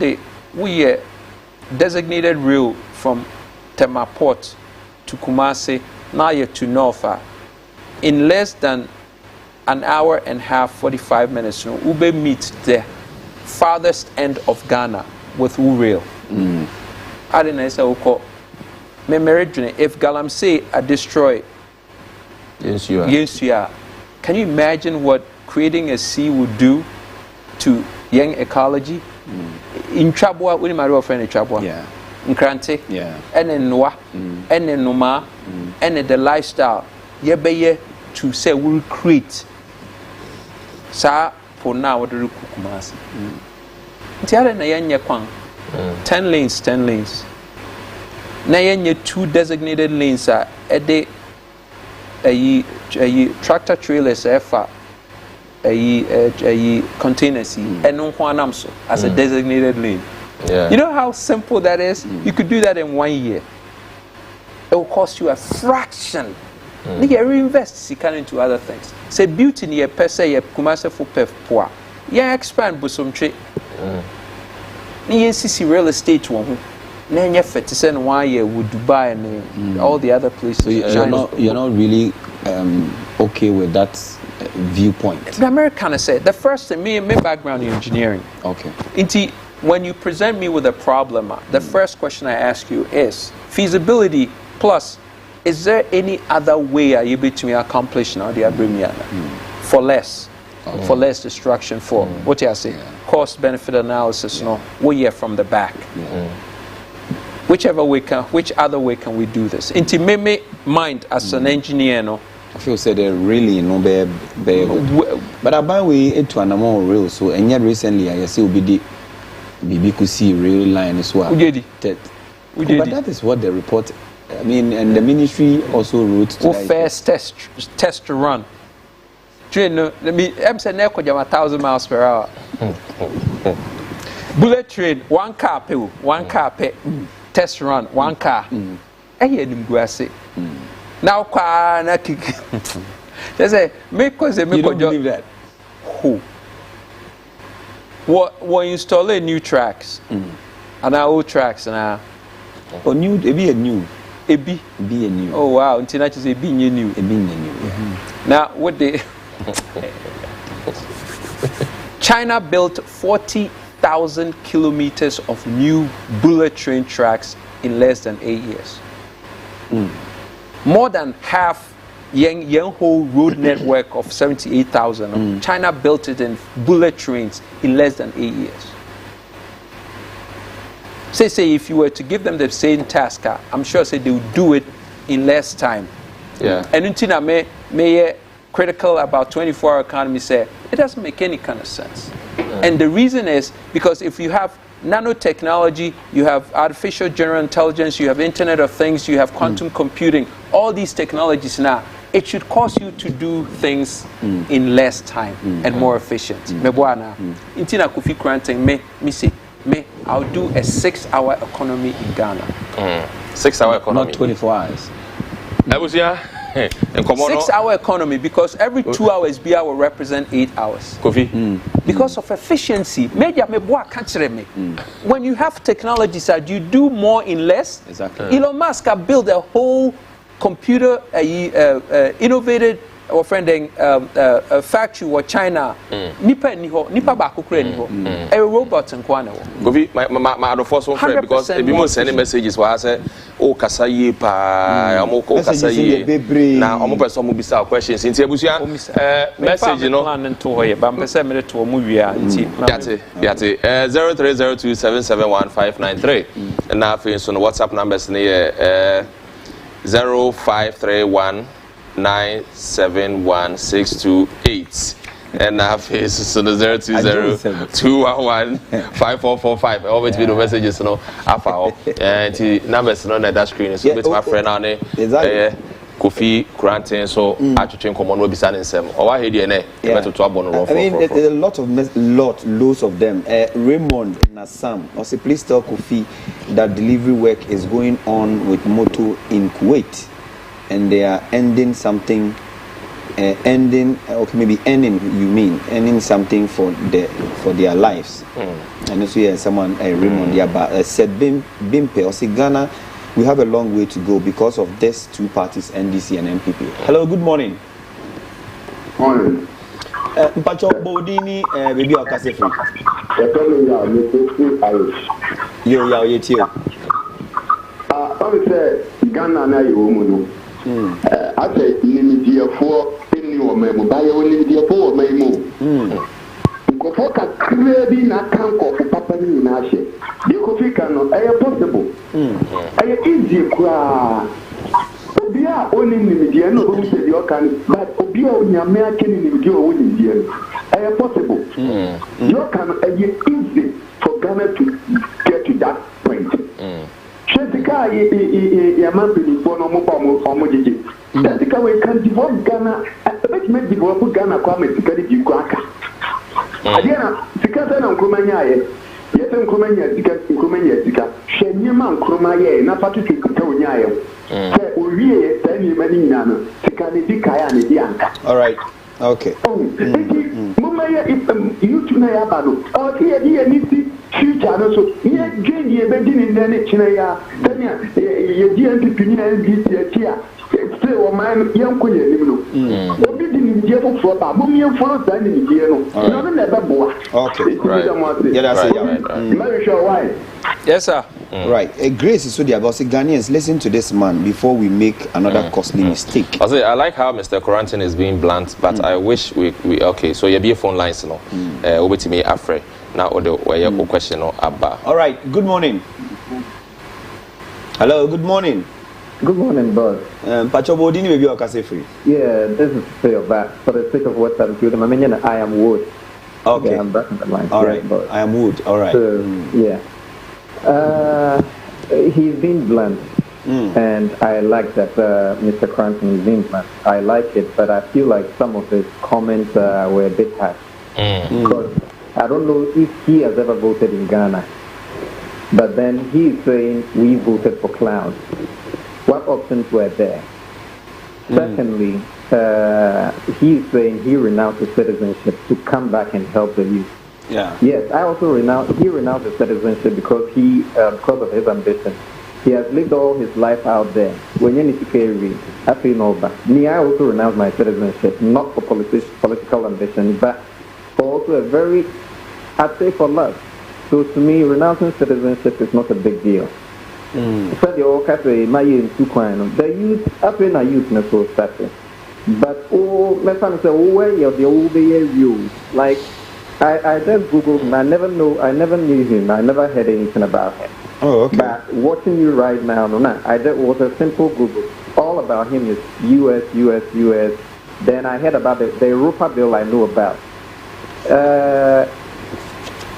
we designated rail from Tema Port to Kumasi, now to Norfa, in less than an hour and a half, 45 minutes. Ube meet the farthest end of Ghana with rail. I didn't say, if Galamsey are destroyed, yes, you are. Yes, you are. Can you imagine what creating a sea would do to young ecology? In Chabwa, we might friend in Chabwa. Yeah. In Krante. Yeah. And in Noah. And in Noma. And in the lifestyle. Yebeye to say we'll create. Sa for now what do Kukumasi. Tiara na yanya kwang. 10 lanes. Na yanya 2 designated lanes are a tractor trailers efa a containers and no one as a designated lane. Yeah. You know how simple that is? You could do that in 1 year. It will cost you a fraction. You reinvest into other things. Say beauty near per se ye kumase for pef poa. Yeah, expand busum tree. See real estate one. Then you fit to send 1 year with Dubai and all the other places. So you're not really okay with that viewpoint. The Americans said the first thing, me background in engineering. Okay. When you present me with a problem, the first question I ask you is feasibility plus. Is there any other way are you able to accomplish now the Abrimiana for less destruction for what you are saying? Cost benefit analysis, no, we hear from the back. Which other way can we do this? Into me mind as an engineer, no. I feel say they really no be but about we into an amount real so and yet recently I see we could see real line as well. But that is what the report. I mean, and the ministry also wrote to first test run. Train, let me. I'm saying 1,000 miles per hour. Bullet train, 1 car pay, test run, 1 car. I hear them go say. Now, na kick. They say, make cause they make. You don't believe that? Who? What installing new tracks? And our old tracks now. Or new, a new. Be a new. Oh wow! Until I just be new. Now what they China built 40,000 kilometers of new bullet train tracks in less than 8 years. More than half Yang whole road network of 78,000. China built it in bullet trains in less than 8 years. Say if you were to give them the same task, I'm sure they would do it in less time. Yeah. And until may critical about 24-hour economy say it doesn't make any kind of sense. And the reason is because if you have nanotechnology, you have artificial general intelligence, you have Internet of Things, you have quantum computing, all these technologies now, it should cause you to do things in less time and more efficient. Intina kufi granting me say I'll do a 6-hour economy in Ghana. 6-hour economy. Not 24 hours. That was 6-hour economy because every 2 hours BR will represent 8 hours. Kofi. Because of efficiency. When you have technologies that you do more in less. Exactly. Elon Musk built a whole computer innovated or friending a factory or China. Nipa baku kure niho. A robot and kwana. Govi, my first one friend because if you send messages where I say, "Oh, kasaye pa, amo ko kasaye." Na amo person mo bisa questions. Inti ebusia message you know. Plan to hoye, but me say me to mu wi a inti. Yate 0302771593. And now for so WhatsApp numbers ni 0531971628 and now face so the 020-211-5445 always be the messages no afa and the numbers no na that screen so with my friend now Kofi Granting so atwetwe nkomo no bisa nsem o wa hedi ene e beto abon ro for. I mean there's a lots of them. Raymond Nassam also please tell Kofi that delivery work is going on with Moto in Kuwait and they are ending something ending, okay, maybe ending, you mean ending something for their lives. And also yeah, someone Raymond Yaba said Bimpe or say Ghana, we have a long way to go because of these two parties, NDC and MPP. Hello, good morning. Morning. Mpacho Bodini, baby Okase free. Yo, yetio. I say Ghana na yo mu. I say limit for any or memo buy limit for memo. Nkofo ka krebi na kan ko papa ni na hye. Di ko fika no possible. Easy kwa. Obia oni nimidie no bo se di okan but obia onyame akeni nimidie o nimidie no possible. You can easy for Ghana to get to that point. Shetika ya mambili for no mo jiji. Shetika we can develop Ghana, let's make develop Ghana kwa metikari jikwaka. Adiana sikasa na nkrumanya ye. Yete nkrumanya zika. Shenyema nkrumaya na patu tukuta onyaye. All right. Okay. Yes, sir. Right. Grace is so the about Ghanaians. Listen to this man before we make another costly mistake. I like how Mr. Corantin is being blunt, but I wish we okay. So you be phone lines, no. Over to me, Afre. Now, or question or Abba. All right. Good morning. Hello. Good morning. Good morning, boss. Pacho Bodini, maybe Okase free. Yeah, this is fair back for the sake of what I'm doing. I am Wood. Okay. Yeah, I'm back in the line. All right. Boss. I am Wood. All right. So, yeah. He's been blunt, and I like that Mr. Cranston is being blunt. I like it, but I feel like some of his comments were a bit harsh. Because I don't know if he has ever voted in Ghana, but then he's saying we voted for clowns. What options were there? Secondly, he's saying he renounced his citizenship to come back and help the youth. Yeah. Yes, I also renounced his citizenship because because of his ambition. He has lived all his life out there. When you need to carry, I feel no bad. Me, I also renounced my citizenship, not for political ambition, but for also a very, I'd say for love. So to me, renouncing citizenship is not a big deal. So the old cafe, my in the youth, I feel youth in so started. But my son said, where you're the old views, like. I just Googled him. I never knew him. I never heard anything about him. Oh, okay. But watching you right now, I just was a simple Google. All about him is US. Then I heard about the Europa bill I know about.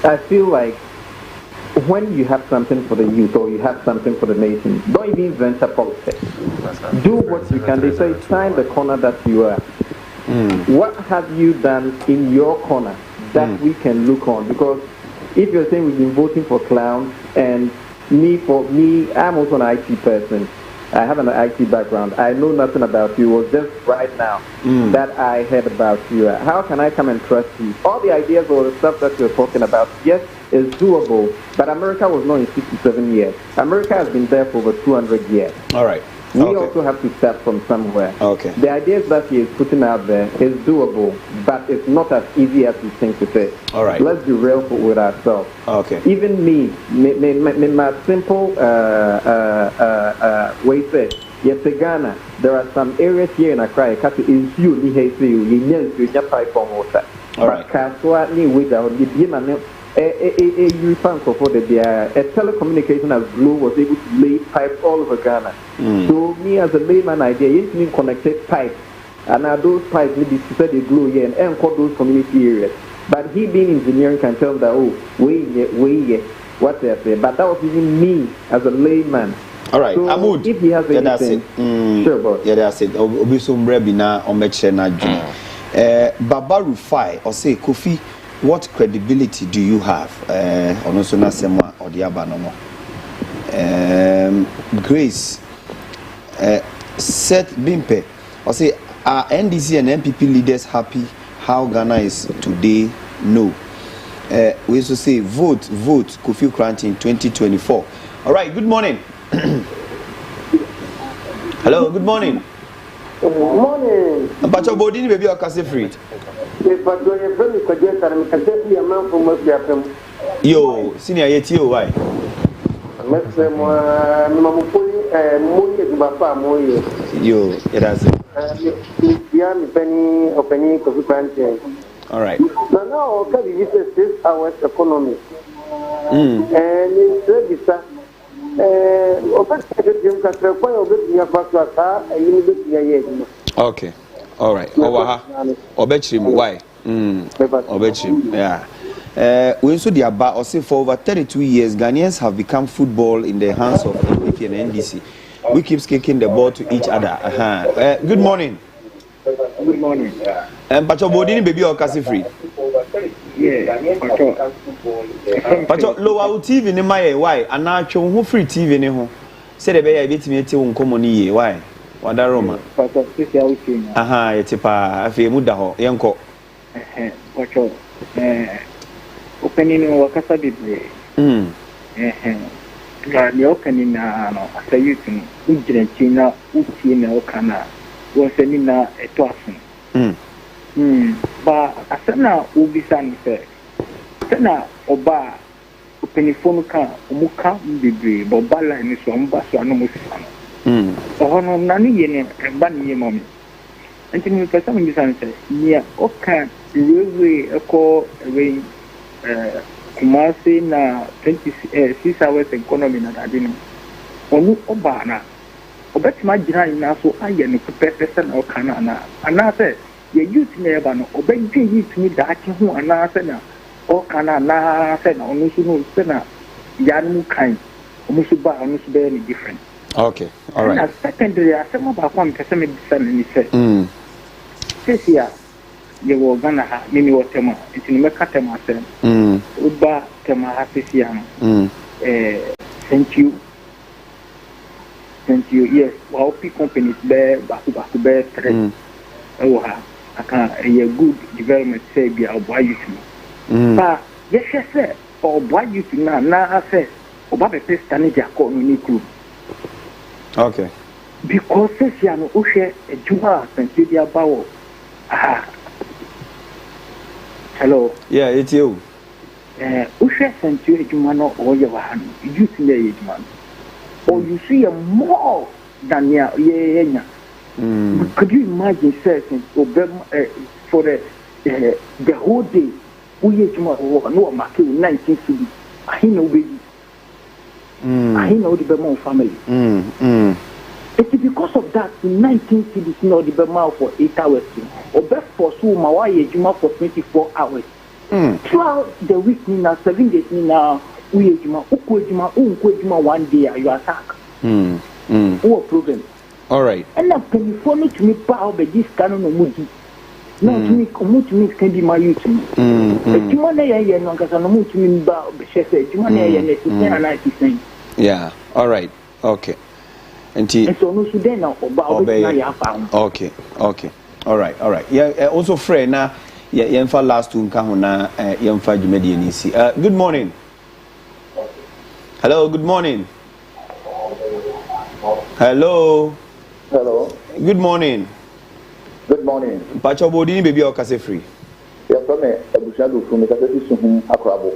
I feel like when you have something for the youth or you have something for the nation, don't even venture politics. Do what you can. They say, sign the corner that you are. What have you done in your corner that we can look on? Because if you're saying we've been voting for clowns, and for me, I'm also an IT person. I have an IT background. I know nothing about you. It was just right now that I heard about you. How can I come and trust you? All the ideas or the stuff that you're talking about, yes, is doable, but America was not in 67 years. America has been there for over 200 years. All right. We also have to start from somewhere. Okay. The ideas that he is putting out there is doable, but it's not as easy as we think to say. All right. Let's be real with ourselves. Okay. Even me, my simple way say, yes, Ghana, there are some areas here in Accra, is you, you pipe on water. All right. Kaswa ni wida, a telecommunication as Blue was able to lay pipes all over Ghana. So me as a layman idea, you need connected pipes, and now those pipes need to set the glue here and encode those community areas. But he being engineering can tell that what they say. But that was even me as a layman. All right, so Amud, if he has anything, sure, but yeah, that's it. Obisumbre bina omeche na juni. Baba Rufai or say Kofi, what credibility do you have? Onosona Semwa or the Abanomo. Grace said Bimpe or say Are NDC and NPP leaders happy how Ghana is today? No. We used to say vote Kofi Kranti in 2024. All right, good morning. Hello, good morning. Good morning. Pacho Bodini baby okase free. Yo, senior yeti o why? Yo, it has it. All right. So now, this is 6 hours economy. And it's okay. All right. Obechim, why? Obechim, yeah. We also the about or say for over 32 years, Ghanaians have become football in the hands of NPP and NDC. We keep kicking the ball to each other. Good morning. good morning. Pacho Bodini baby or Kasi free. Yeah, Pacho low TV ni my why? And now who free TV ni ho. Say the baby bit me te uncommon why? Wada Roma. Pacho, this is aha, yetipa afi muda ho yenko. Pacho, opening wakasa bibre. The opening no asayutin ujire china uti na okana wonseni na etoasun. Ba asana ubisani se sana oba openifonu ka omuka bibre bo bala ni so mba so anu musifano. Ohono nani yene ba ni yemomi. Enti mi pesa mi bisani se nia oka rewe eko rein Kumasi na 26 hours economy na dadino onu oba na obetima jira ina so aye ne pepese na okana na anase ye youth na eba no obedwe youth ni daachi ho anase na okana na se na onu su no se na yanu kan omusu ba onu su be ni different. Okay, all right. And secondary asema ba kwa mpese me bisa ni se sesia ye wo Ghana ha mimi wo tema nti ni meka tema asem uba tema ha sesia no thank you yes wa opi companies be baku be three ewo ha aka ye good development say bi obo youth ba ye se obo youth na say oba be pesta ni dia ko ni club. Okay, because sesia no o hwe ejuma santi dia bawo hello. Yeah, it's you. Ushe sent you a jumano or your hand. You see a man. Or you see a more than ya. Could you imagine saying for the whole day? We no market 19 cities. I know baby. I know the Bermond family. It's because of that 19 cities know the Bermond for 8 hours. Or best for so Mawaye Juma for 24 hours. Throughout the week, 7 days, we Juma, Ukujuma 1 day, you attack. What problem? All right. And now, can you phone to me, power, but this canon of Moody? No, to me, can be my youth. Yeah, all right. Okay. And so no Sudan okay. All right. Yeah, also friend now. Yeah, for last two kahuna for Jumedi Nisi. Good morning. Hello, good morning. Hello. Good morning. Pacho Bodini baby or Kase free. Yeah, from me, Abushadu from the Kase Akrabo.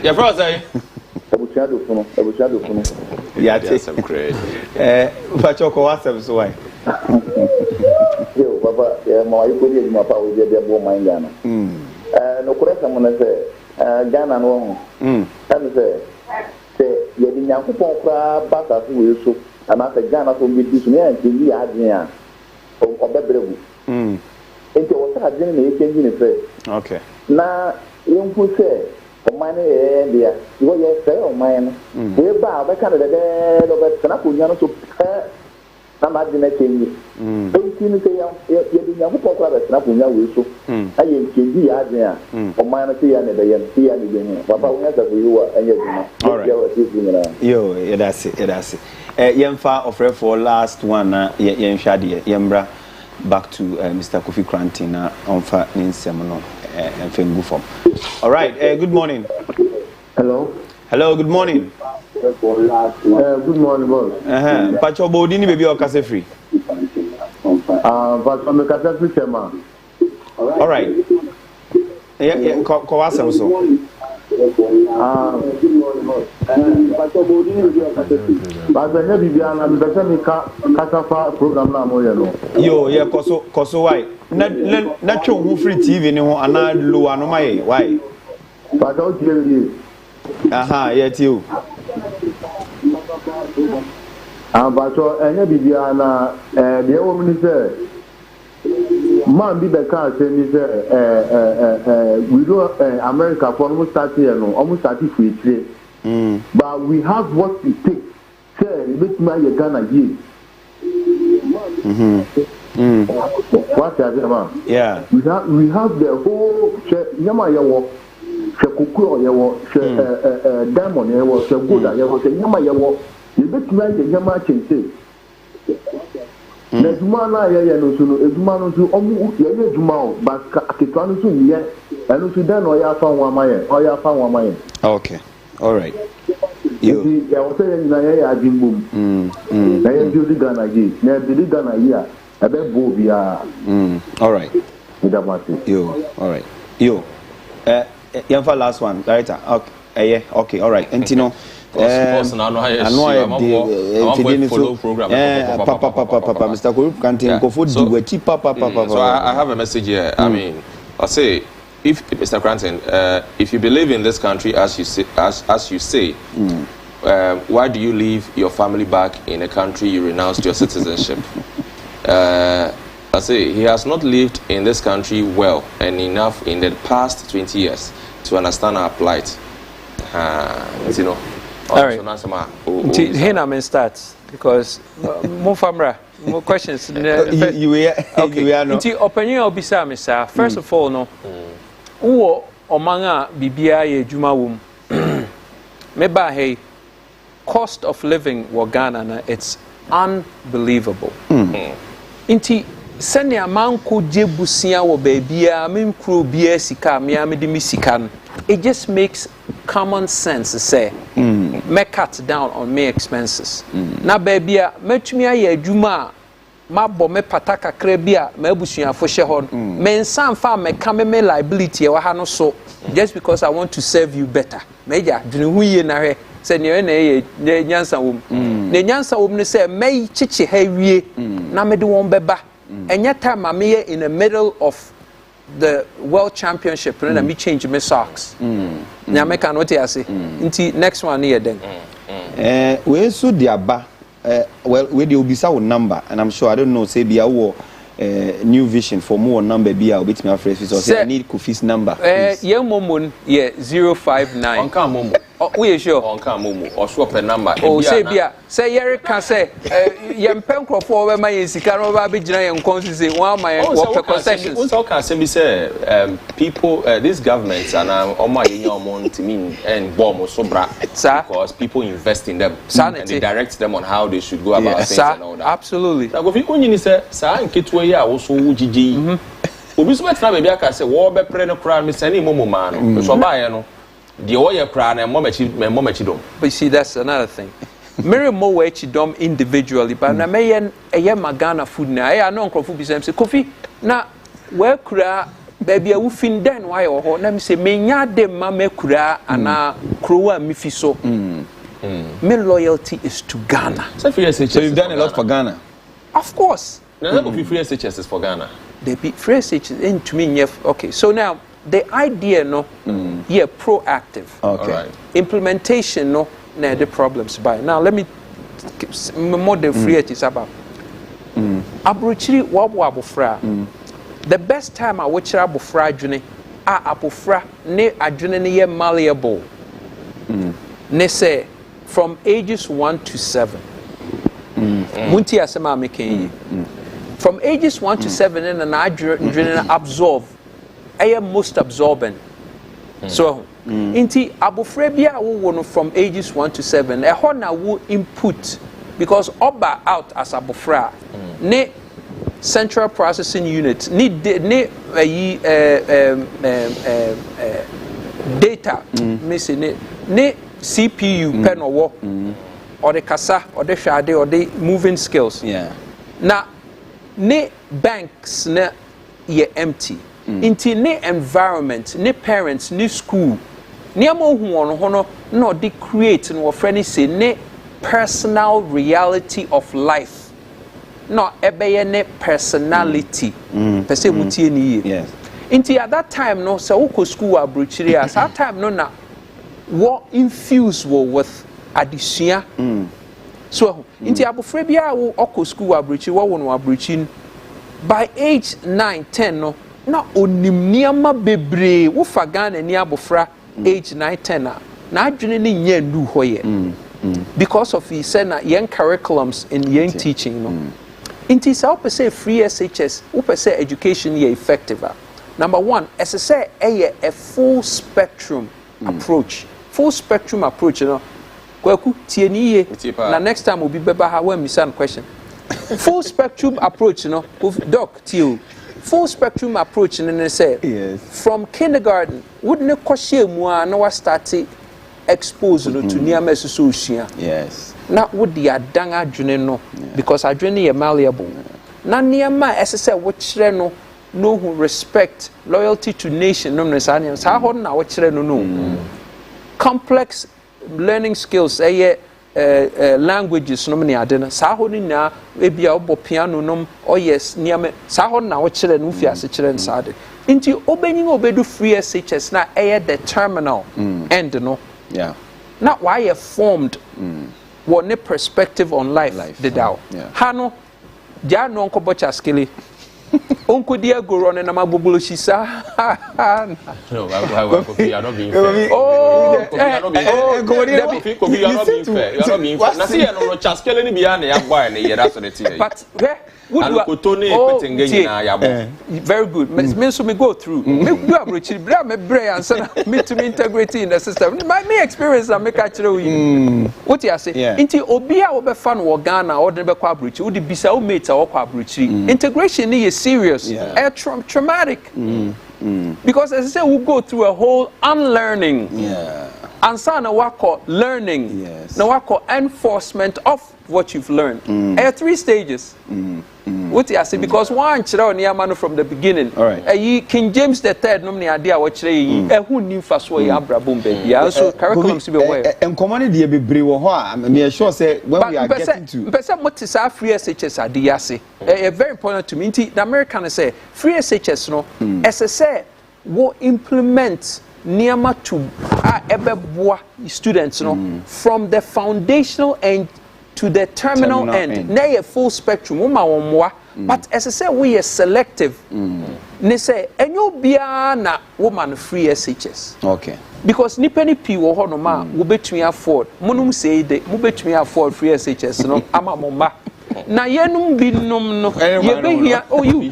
Yeah, brother. Abushadu from Yeah, take some credit. Pacho Kawasam so why? Yo, Papa, my good my power with the boy mine Ghana. No correct, I'm gonna say Ghana no. And say, you didn't have to pump back as we so, and after Ghana from with this man, TV had or better. Into what I didn't change in the okay. Now, you could say, for mine, dear, you are fair on mine. We're bound by Canada, but Sanapu, so na ma de na kenyi enti ni say ya de nyamu ko kwa be na punya we so aye kenyi ya de a o ma na say ya na be ya say ya ni be ni papa wo ya da we wa anya duma yo that's it yemfa offer for last one na yen hwade yembra back to Mr. Kofi Kranti na onfa ninsem no enfengu form. All right, good morning. Hello, good morning. Good morning, boss. Pacho bodi ni baby o kase free. But I'm a kase free chema. All right. Yeah, ko wasem so. Pacho bodi ni baby o kase free. But the heavy biana be better me kasafa program na mo ye no. Yo, yeah, koso why? Na twa hu free TV ni ho ana lo anoma ye. Why? Pacho TV. Yeah, you. But so any bibiana the woman say man be the car say me say we do America for almost 30 years no almost 30 free but we have what it takes say make my Ghana give what man yeah we have the whole nyama yawo kuku yawo diamond yawo gold yawo nyama yawo you bet me the nyama chente na duma na ya no so no eduma no so omu ya ye duma o ba aketwa no so ye anu so dan o ya fa won amaye okay all right you ya o say na ya ajimbum na ya bi Ghana ye na bi Ghana ye a ebe bo bia all right yo all right yo yamfa last one director okay okay all right entino papa Mr. Korup Kantin go for the papa. So I have a message here. I mean, I'll say, if Mr. Cranton, if you believe in this country as you say, why do you leave your family back in a country you renounced your citizenship? I say he has not lived in this country well and enough in the past 20 years to understand our plight. You know. All right. Here I'm start because more famra, more questions. You are no. Opinion obisa me sir. First of all, no. Uwo omanga bibia ye juma wum. Meba hey, cost of living wa Ghana na it's unbelievable. Inti sene amanko jebusia wo baabia memkro bia sika me amedi mi sika no. It just makes common sense to say me cut down on my expenses. Na baabia metumi aye adwuma ma bo me pataka kra bia ma abusuafo hye ho me nsan fa me ka me liability e wa ha no so just because I want to serve you better. Meja dwene hu ye na hwe se ne na ye nyansa wom ne nyansa wom ne se me chichi ha wie na me de won beba enya time ma me in the middle of the world championship and me change my socks nya me kan what you say nti next one here then we so dia ba well we dey obisa wo number and I'm sure I don't know say bia wo new vision for more number bia obetimi afresh so say I need Kofi's number yeah momon yeah 059 on kan momo we sure on kan momo or swap a number oh say bia say yere kan say yem penkrofo we ma yensika no ba be gina yen konsi one my what concessions we talk as be say people these governments and omo yenya omo ntimi and bomb so bra because people invest in them and they direct them on how they should go about things and all that absolutely na go fi onyini say sa nketo ya wo so wugigi obi so betra be aka say wo be pre no kra me sani momo ma no so ba ye no de wo ye kra na momachi dom. But see that's another thing. Mary mo we dom individually but na me yen Ghana food na I no nkro food bi say Kofi na we kra baby a wo fin den why ho na me say me nya dem ma me kra ana krowa mi fi so my loyalty is to Ghana. So you've done a lot for Ghana. Of course. Now free SHS is for Ghana. They be free SHS into me okay. So now the idea no yeah proactive. Okay. Right. Implementation no na the problems by. Now let me more than free SHS about. Abrochiri wabo abofra. The best time I watch abofra adwene abofra ne adwene ne ye malleable. Ne say from ages 1 to 7. Munti asema making from ages 1 to 7 and an adrenaline absorb most absorbent so inti abofra bia wo from ages 1 to 7 e ho na wo input because oba out as abofra ne central processing unit need data missing ne CPU pen or or the kasa or the shade or the moving skills now ne banks na ye empty into ne environment ne parents ne school ne amohu ono no de create no friend say ne personal reality of life no ebeye ne personality pese mutie ni ye into at that time no so uko school abrochiri at that time no na what infuse with addition so into abofra bia wo oko school abrochiri wo no abrochiri by age 9 10 no na onim niama bebre wo fagana ni abofra age 9 10 na adwene ni nya ndu hoye because of he said na young curriculums in young teaching no inti sa op say free SHS op say education ye effective number 1 say a full spectrum approach no kwaku tie ni ye na next time obi beba ha when misan question full spectrum approach no doc tie full spectrum approach and say from kindergarten wouldn't question mu na wa start exposed to near mesosocia na would the adanga adwene no because adwene ye malleable na niema say wo kire no who respect loyalty to nation no no sa ho na wo kire no complex learning skills languages no many adena sa ho ni na e bia obo piano no yes niame sa ho na wo kire no fi ase kire nsa de nti obenyin obedu free SHS na the terminal end no not why you formed what ne perspective on life did out hano ja no nko bocha skili onko dia goro ne na magbogolo shisa no I don't be fair you are not being fair na see no chaskele ni bia na ya gwa na yera so the thing but very good me so me go through me do abrochi bra me bra answer me to integrate in the system my experience and make actually you what you say inti obi a wo be fa no Ghana or de be kwa abrochi wo de bisa wo mate a wo kwa abrochi integration is serious traumatic because as I say we go through a whole unlearning and so na wako learning na wako enforcement of what you've learned 3 stages what you say because one chira on yamano from the beginning King James the third no me idea what chira yi hu ni fa so ya abrabom baby so curriculum to be aware enkomane de bebre wo ho a me sure say when we are getting to person what is our free SHS ade say very important to me the American say free SHS no say wo implement niama to ebeboa students no from the foundational end to the terminal end na a full spectrum wo ma wonmoa but as I say we are selective ne say enyo bia na wo man free SHS because ni penny p wo ho no ma wo betumi afford monum say de mo betumi afford free SHS no ama mo ma na yenum binum no ye behia you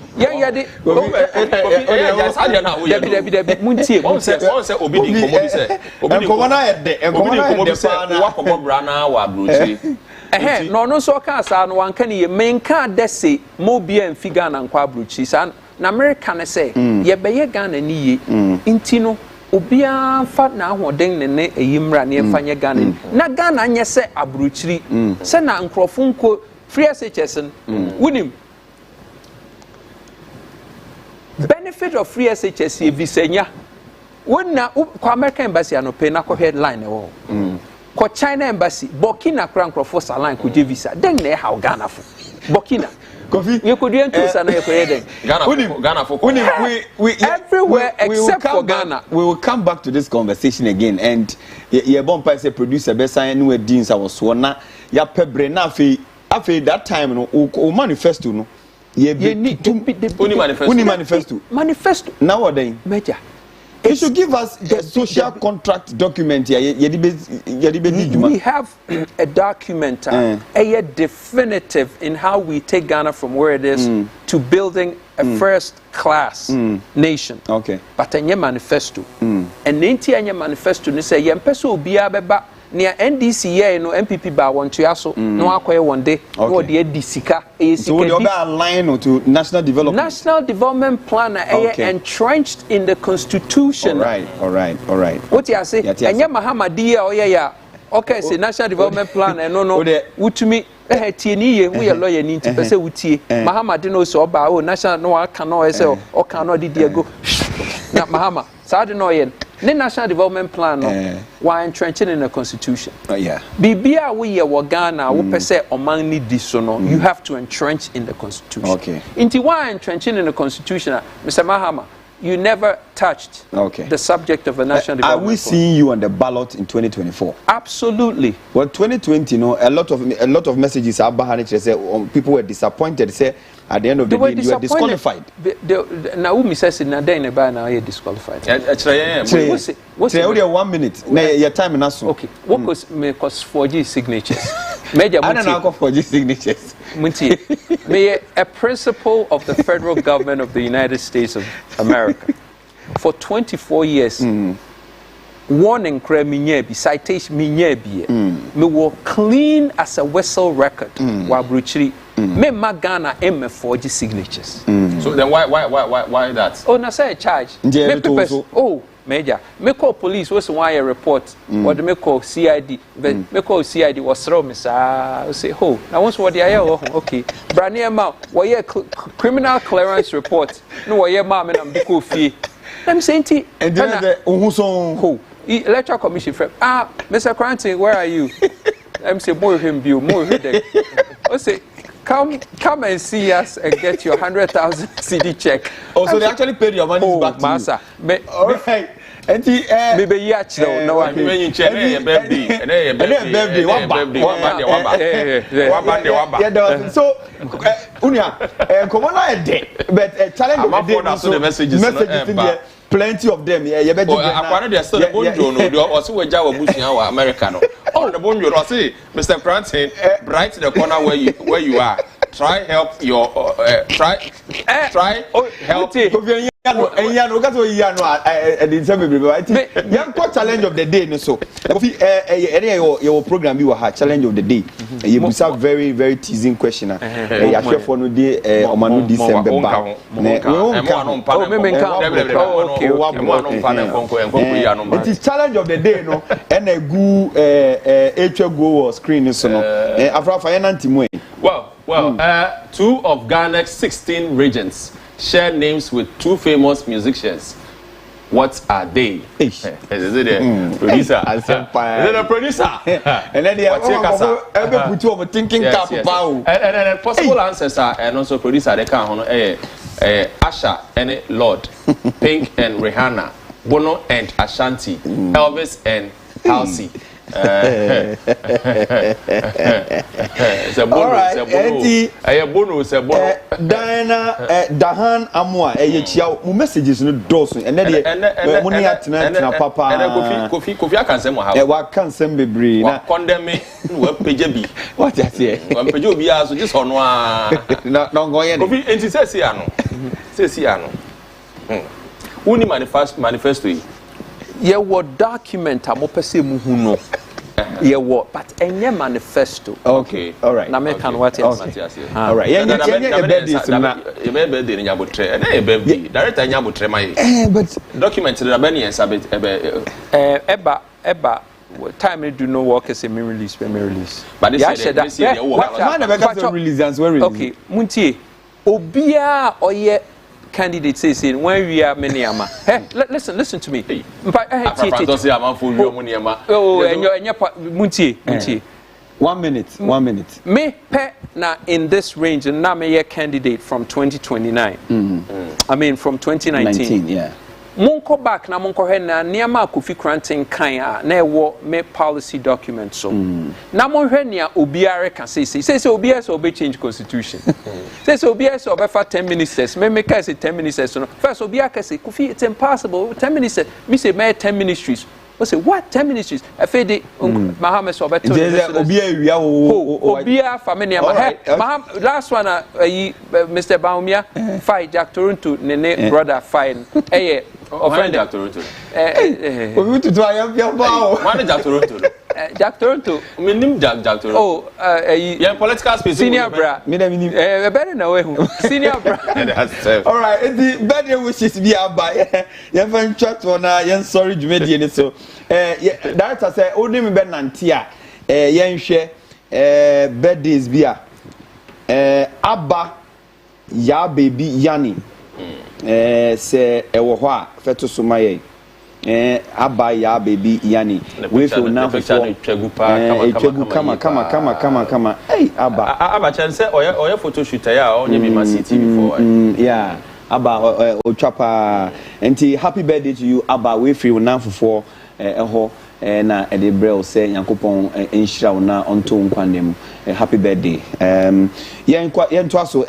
de David muntie won say obi di komo bi say enkomo na ye de wa komo bra na wa abrochi no so ka sa no wanka ne ye menka dese mo bia en figa na nkwa abrochi sa na America ne say ye beye Ghana ni ye inti no obia fa na ahoden ne eyimra ne fanye Ghana na Ghana nye se abrochiri se na nkrofo nko free SHS winim benefit of free SHS e visenya wonna kwa American embassy anope na ko headline e wo ko China embassy Burkina Crankrofo saline ko je visa den na how Ghana fo Burkina Kofi you could enter sana you could Ghana for we everywhere except for Ghana. We will come back to this conversation again and ye bompa say producer be sign no edins I was na ya pebre na afi that time no o manifesto no ye need to manifesto now what then major You should give us the social contract document here. We have a document, a definitive in how we take Ghana from where it is to building a first-class nation. Okay. But a manifesto. And the manifesto, they say, "Yempeso biya beba." Near NDC, no MPP ba want to aso no akwaye one day no de disika so we be aligned to national development plan entrenched in the constitution. All right. What you say enya mahamadi ya okay say national development plan no wutumi tie ni ye we lawyer ni nti pese wutie mahamadi no so oba o national no aka no say o kan no de go na mahama sa de no ye the national development plan no why entrenching in the constitution. Bibia we Ghana wo pese oman ni di so no you have to entrench in the constitution. Okay. Inti why entrenching in the constitution, Mr. Mahama, you never touched the subject of a national development plan. Are we seeing you on the ballot in 2024? Absolutely. Well, 2020, a lot of messages are behind it. Say people were disappointed. Say at the end of the day, you were disqualified. Naomi says in Nadine by now you're disqualified. What's 1 minute? Your time is so. Okay. What was 4G signatures? Major. I don't know 4G signatures. May a principle of the federal government of the United States of America for 24 years. Warning crime citation me were clean as a vessel record wabruchiri me magana m 4G signatures. So then why that? Oh, na say charge me papers. Oh, major me call police was why a report or me call CID me call CID was throw me say oh now once what the okay brand ma why criminal clearance report no why ma me am biko fie I'm saying and then who electoral commission friend Mr. Cranton, where are you? I'm saying more him view more there. I say come and see us and get your 100,000 CD check. Oh, so they actually paid your money back to Massa. You. All right. Maybe yach no one. When you check birthday, so Unia, come on a day, but challenge the messages plenty of them. Yeah, you better. Akwana dey still the bonjo no. They also we jaw bushia wa America no. Oh, the bonjo no say Mr. Cranton, right to the corner where you are. Try help your try help. No, because we are no young challenge of the day no so. Your program you have challenge of the day. You must have very very teasing question. You share for no day omanu December ba. It is challenge of the day no and a good go screen so no. After finance Well, 2 of Ghana's 16 regions share names with 2 famous musicians. What are they? Is it the producer? Is it the producer? And then they put you over thinking cap. And possible answers are and also producer they can Asha and Lord, Pink and Rihanna, Bono and Ashanti, Elvis and Halsey. It's a bonus, Diana Dahan Amwa, messages no dozen, and then money at Papa and Kofi can send what can send me breed. Condemn me, PJB. What I say? PJB, so just on one. Not going Kofi, and she says, Siano. Uni manifesto. Ye what document am opese mu hu no ye what but enye manifesto. Okay, all right. Na me kan what yes. All right. Ye birthday nyabotre and e birthday director nyabotre mai. But document the bani en sabet eba time do no work as a me release. But this year man never release and so release. Okay, muntie obia oye candidate says when we are many ama. Hey, listen to me. Oh, and your muntie. 1 minute. Me pe na in this range and na me a candidate from 2029. I mean from 2019. 19, yeah. monko back na monko hwe na niama Kofi Kranten kan a na ewo me policy document so na monhwe nia obiare ka say obiare so obe change constitution say obiare so obe fa 10 ministers me ka say 10 ministers no first obiare ka say Kofi it's impossible 10 ministers me say me 10 ministries we say what 10 ministries afede Mahama so obe obiare wia obiare family last one Mr. Baumia fight Jack Toronto ne brother fine offend Jack Toronto. We to try and one Jack Toronto. Jack Toronto. Me name Jack Toronto. Oh, yeah, political space. Senior bra. Me name better know who. Senior bra. All right, the better wishes be by. You find chat one. You sorry, Jumedi. So, director say, "Oh, name be Nantia. You share birthdays be Abba, ya baby Yani." Say ewo ho a feto so maye aba ya baby yani we feel now for twegu kama hey aba chan say oya photo shoot ya onye be my Ctv before yeah aba ochapa enti happy birthday to you aba we feel now for eho na e de brel say yankopon enhira na onto nkwandem happy birthday yen to aso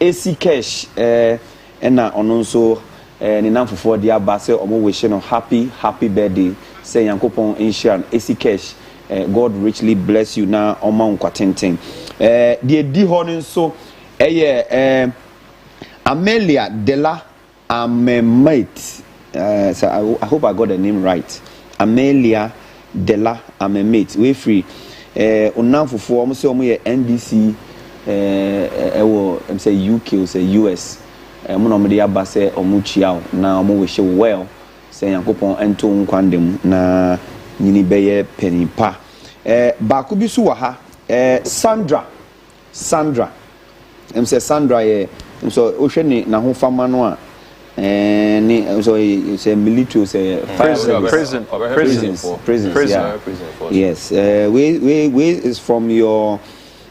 AC cash na ono nso ni namfofo dia ba say omo wish no happy birthday say yankopon inshan AC cash God richly bless you na oma nkwatenten die di ho nso Amelia Dela Amemate so I hope I got the name right. Amelia Dela Amemate we free onamfofo omo say omo ye NDC say UK or say US monomede aba say omuchia na omo we she well say yankopon ento nkwandem na nyini beye penipa ba ko bi so wa ha Sandra say Sandra so ohwe ni na ho fama no a ni so say military say prison yes we is from your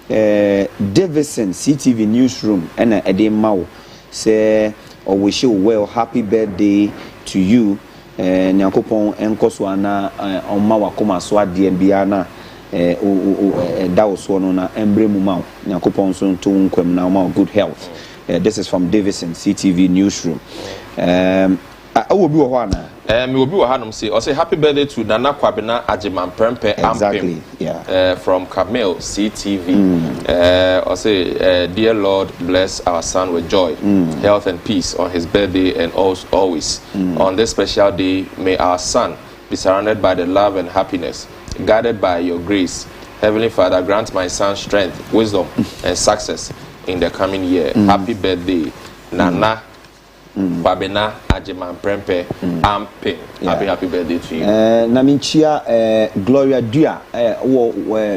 Davidson Ctv newsroom and Ede Mao say or wish you well happy birthday to you Nyankopon enkoso ana omma wakoma so ade bia na dawo no na embremu ma Nyankopon so to nkwam na ma good health. This is from Davidson Ctv newsroom. I will be one. Me will be one. Say happy birthday to Nana Kwabena Ajiman Prempe. Exactly. Yeah. From Camille CTV. I say, dear Lord, bless our son with joy, health, and peace on his birthday and always. On this special day, may our son be surrounded by the love and happiness, guided by your grace. Heavenly Father, grant my son strength, wisdom, and success in the coming year. Happy birthday, Nana. Babena Ajiman Prempe Ampe. Happy birthday to you. Naminchia Gloria Dua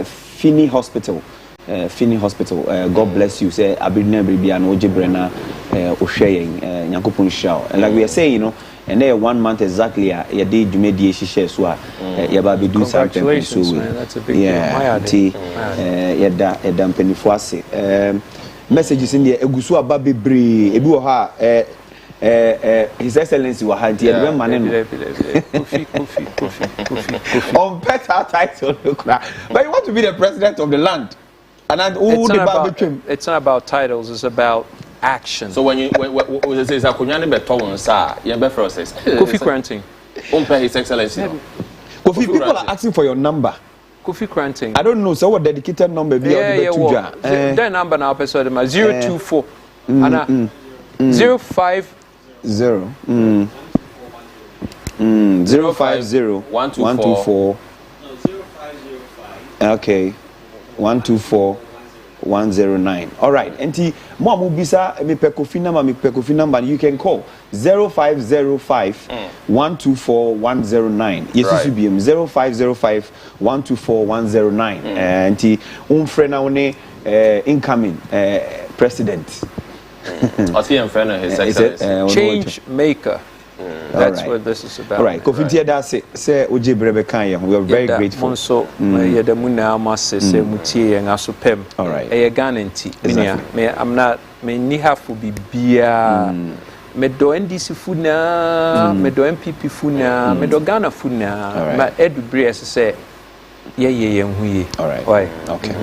Finney Hospital. God bless you. Say Abidne Bibi and Oje Brena Oshaying Nyankopon Shao. And like we are saying, you know, and there 1 month exactly you did mediation share so you ba be do something so that's a big deal. Yeah, penny for messages in there egusu aba bebre ebi wo ha His Excellency wa hanti e be mane Kofi on better title but you want to be the president of the land and it's not about titles, it's about action. So when you say Zakunyane beto won sa ye be process Kofi Kranten His Excellency Kofi, people are asking for your number. Kofi Kranten. I don't know. So what dedicated number be? That number now, person 024 and 050 124. Okay, 124-109. All right. Enti mo amubisa me Kofi number you can call 0505-124-109. Yes, you be 0505-124-109. Enti umfre na one incoming president. What's he His Excellency? Change maker. That's what this is about. All right. Kofi Tiada say Oje Brebe Kanya. We are very grateful. So yeah, the muna must say mutie and asupem. All right. A ganenti. I'm not. Me ni have to be bia. me do NDC funa me do MPP funa me do Ghana funa ma edu bre say ye hu all right why okay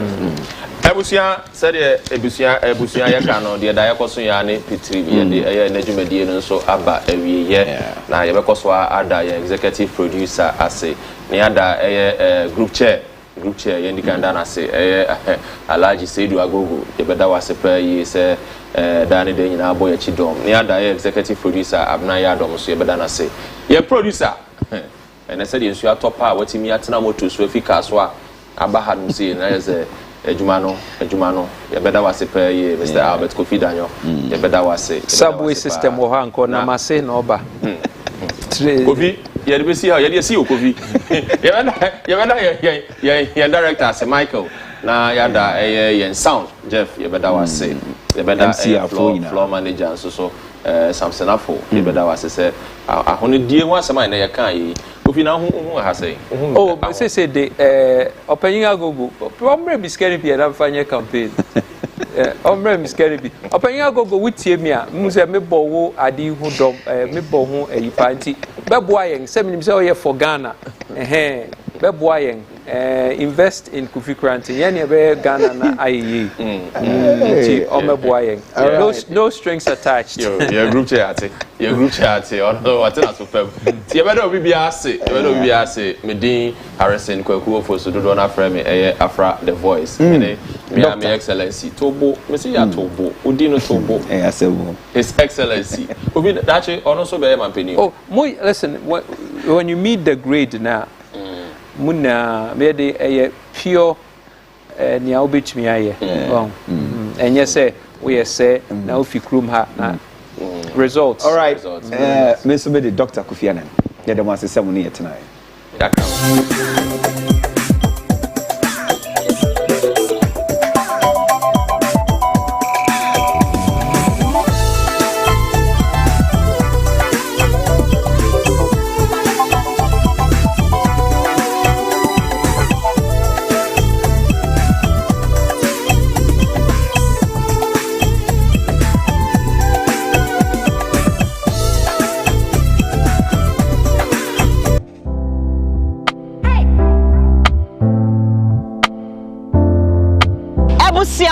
Ebusia said ebusia ya ka no de da yakoso ya ne Petri ye de na dwumadie no so aba awie ye na ye bekoso ada ye executive producer ase ne ada group chair ye ndikanda na ase Alhaji Seidu Agogo ye beda wase pa yi se dane de nyina aboye chidom ne ada ye executive producer Abna ya dom so ye beda na ase ye producer and I said you are top power watimi atena moto so afika so aba ha no say na ye say Ejumano ye beda wase pa ye Mr. Albert Kofi Danyo ye beda wase subway system wo ha nko na mase na oba Kofi ye dey see how ye dey see Kofi ye beda ye director say Michael na ya da ye sound Jeff ye beda wase ye beda floor manager so Samson Afo ye beda wase say ahone die ho asema na ye kan yi Kofi na hu ha say oh say the opening Agogo omre biskeri bi na fanye campaign omre biskeri bi opening Agogo wutie mi a mu say me bowo ade hu dom me bo hu ayipa nti beboa yen say minim say oye for Ghana beboa yen invest in Kofi Kranti yen be Ghana na ayi nti omeboa yen no strings attached your group chat ono what na so fam ti ye bedo obi bia ase medin Harrison Kwaku ofo do na frame me Afra the voice me excellency Tobo me say ya Tobo odi no Tobo asebo his excellency obi that ono so be man peni oh listen when you meet the grade now muna me dey pure ni a obetumi aye enye say we say na ofi krum ha na results all right me so be the Dr. Kofi Anan ye dem asese mu ne yetena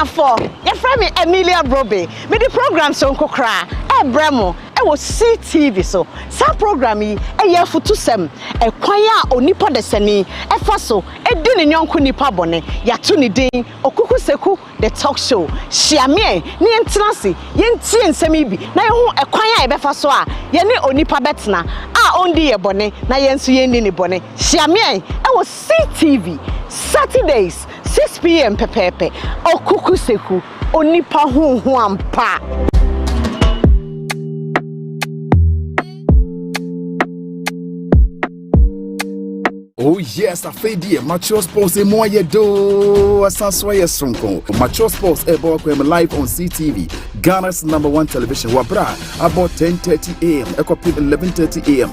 for your friend Emilia Brobe me the program so nkokra bremo wo CTV so sa program yi ye futusem kwan a onipa de sani fa so edi ne nyonko nipa bone ya to ne din okukuseku the talk show shiame ne entrance ye ntie nsem bi na ye hu kwan a be fa so a ye ne onipa betena a ondi ye bone na ye nso ye ni ne bone shiame wo CTV Saturdays 6 p.m. pepepe okukuseku onipa hu ampa. Oh yes, I feel dear. Mature Sports is more do. Asanswa sonko. Mature Sports live on CTV, Ghana's #1 television. Wabra about 10:30 a.m. Ekopin 11:30 a.m.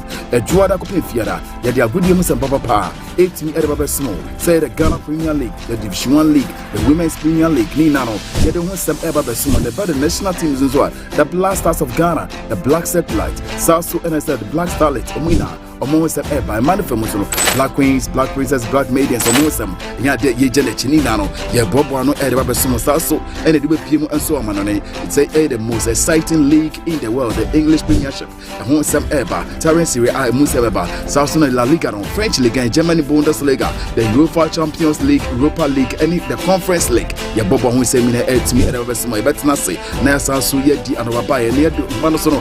Juada kopin fiara. Yadi agudi musa papa. 18 Edinburgh small. Say the Ghana Premier League, the Division 1 League, the Women's Premier League. Ni nano. Yadi won some Edinburgh small. The national teams as well. The Black Stars of Ghana, the Black Satellite, South Sudan, the Black Starlet, Omina. Almost by manifesto Black Queens, Black Princess, Black Maidens, almost some ye jelly nano, ye bobo Edinburgh so and it will be and so on. It's the most exciting league in the world, the English Premiership. And won some ever, Terence Serie A, Museba, South Sudan La Liga, French League, and Germany Bundesliga, the UEFA Champions League, Europa League, and the Conference League. Ye bobo who say me to me Edinburgh so my bet not say, Nasa so ye di and Rabai, and yet Manosono,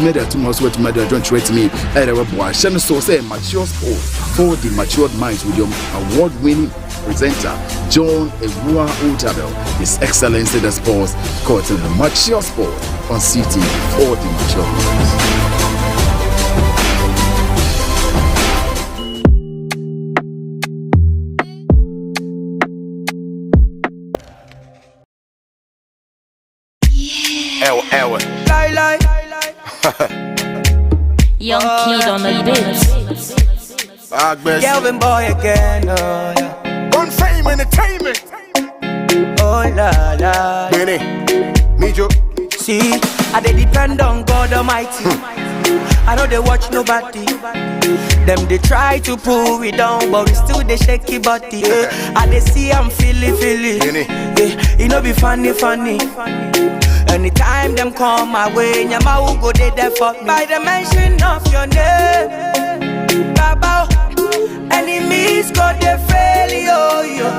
me there to most what matter don't treat me Edinburgh. So say Mature Sports for the matured minds with your award-winning presenter John Ewua Otabel. His Excellency the Sports called the Mature Sport on CT for the mature minds. Lie. Young kid on the beats. Kelvin boy again, oh yeah. One Fame Entertainment. Oh la la. Benny, Mijo, See, I dey depend on God Almighty. I know they watch nobody. Them they try to pull me down, but we still they shaky body. Yeah. I they see I'm feeling. Yeah, it no be funny. Anytime them come my way, Nyama will go there for me. By the mention of your name.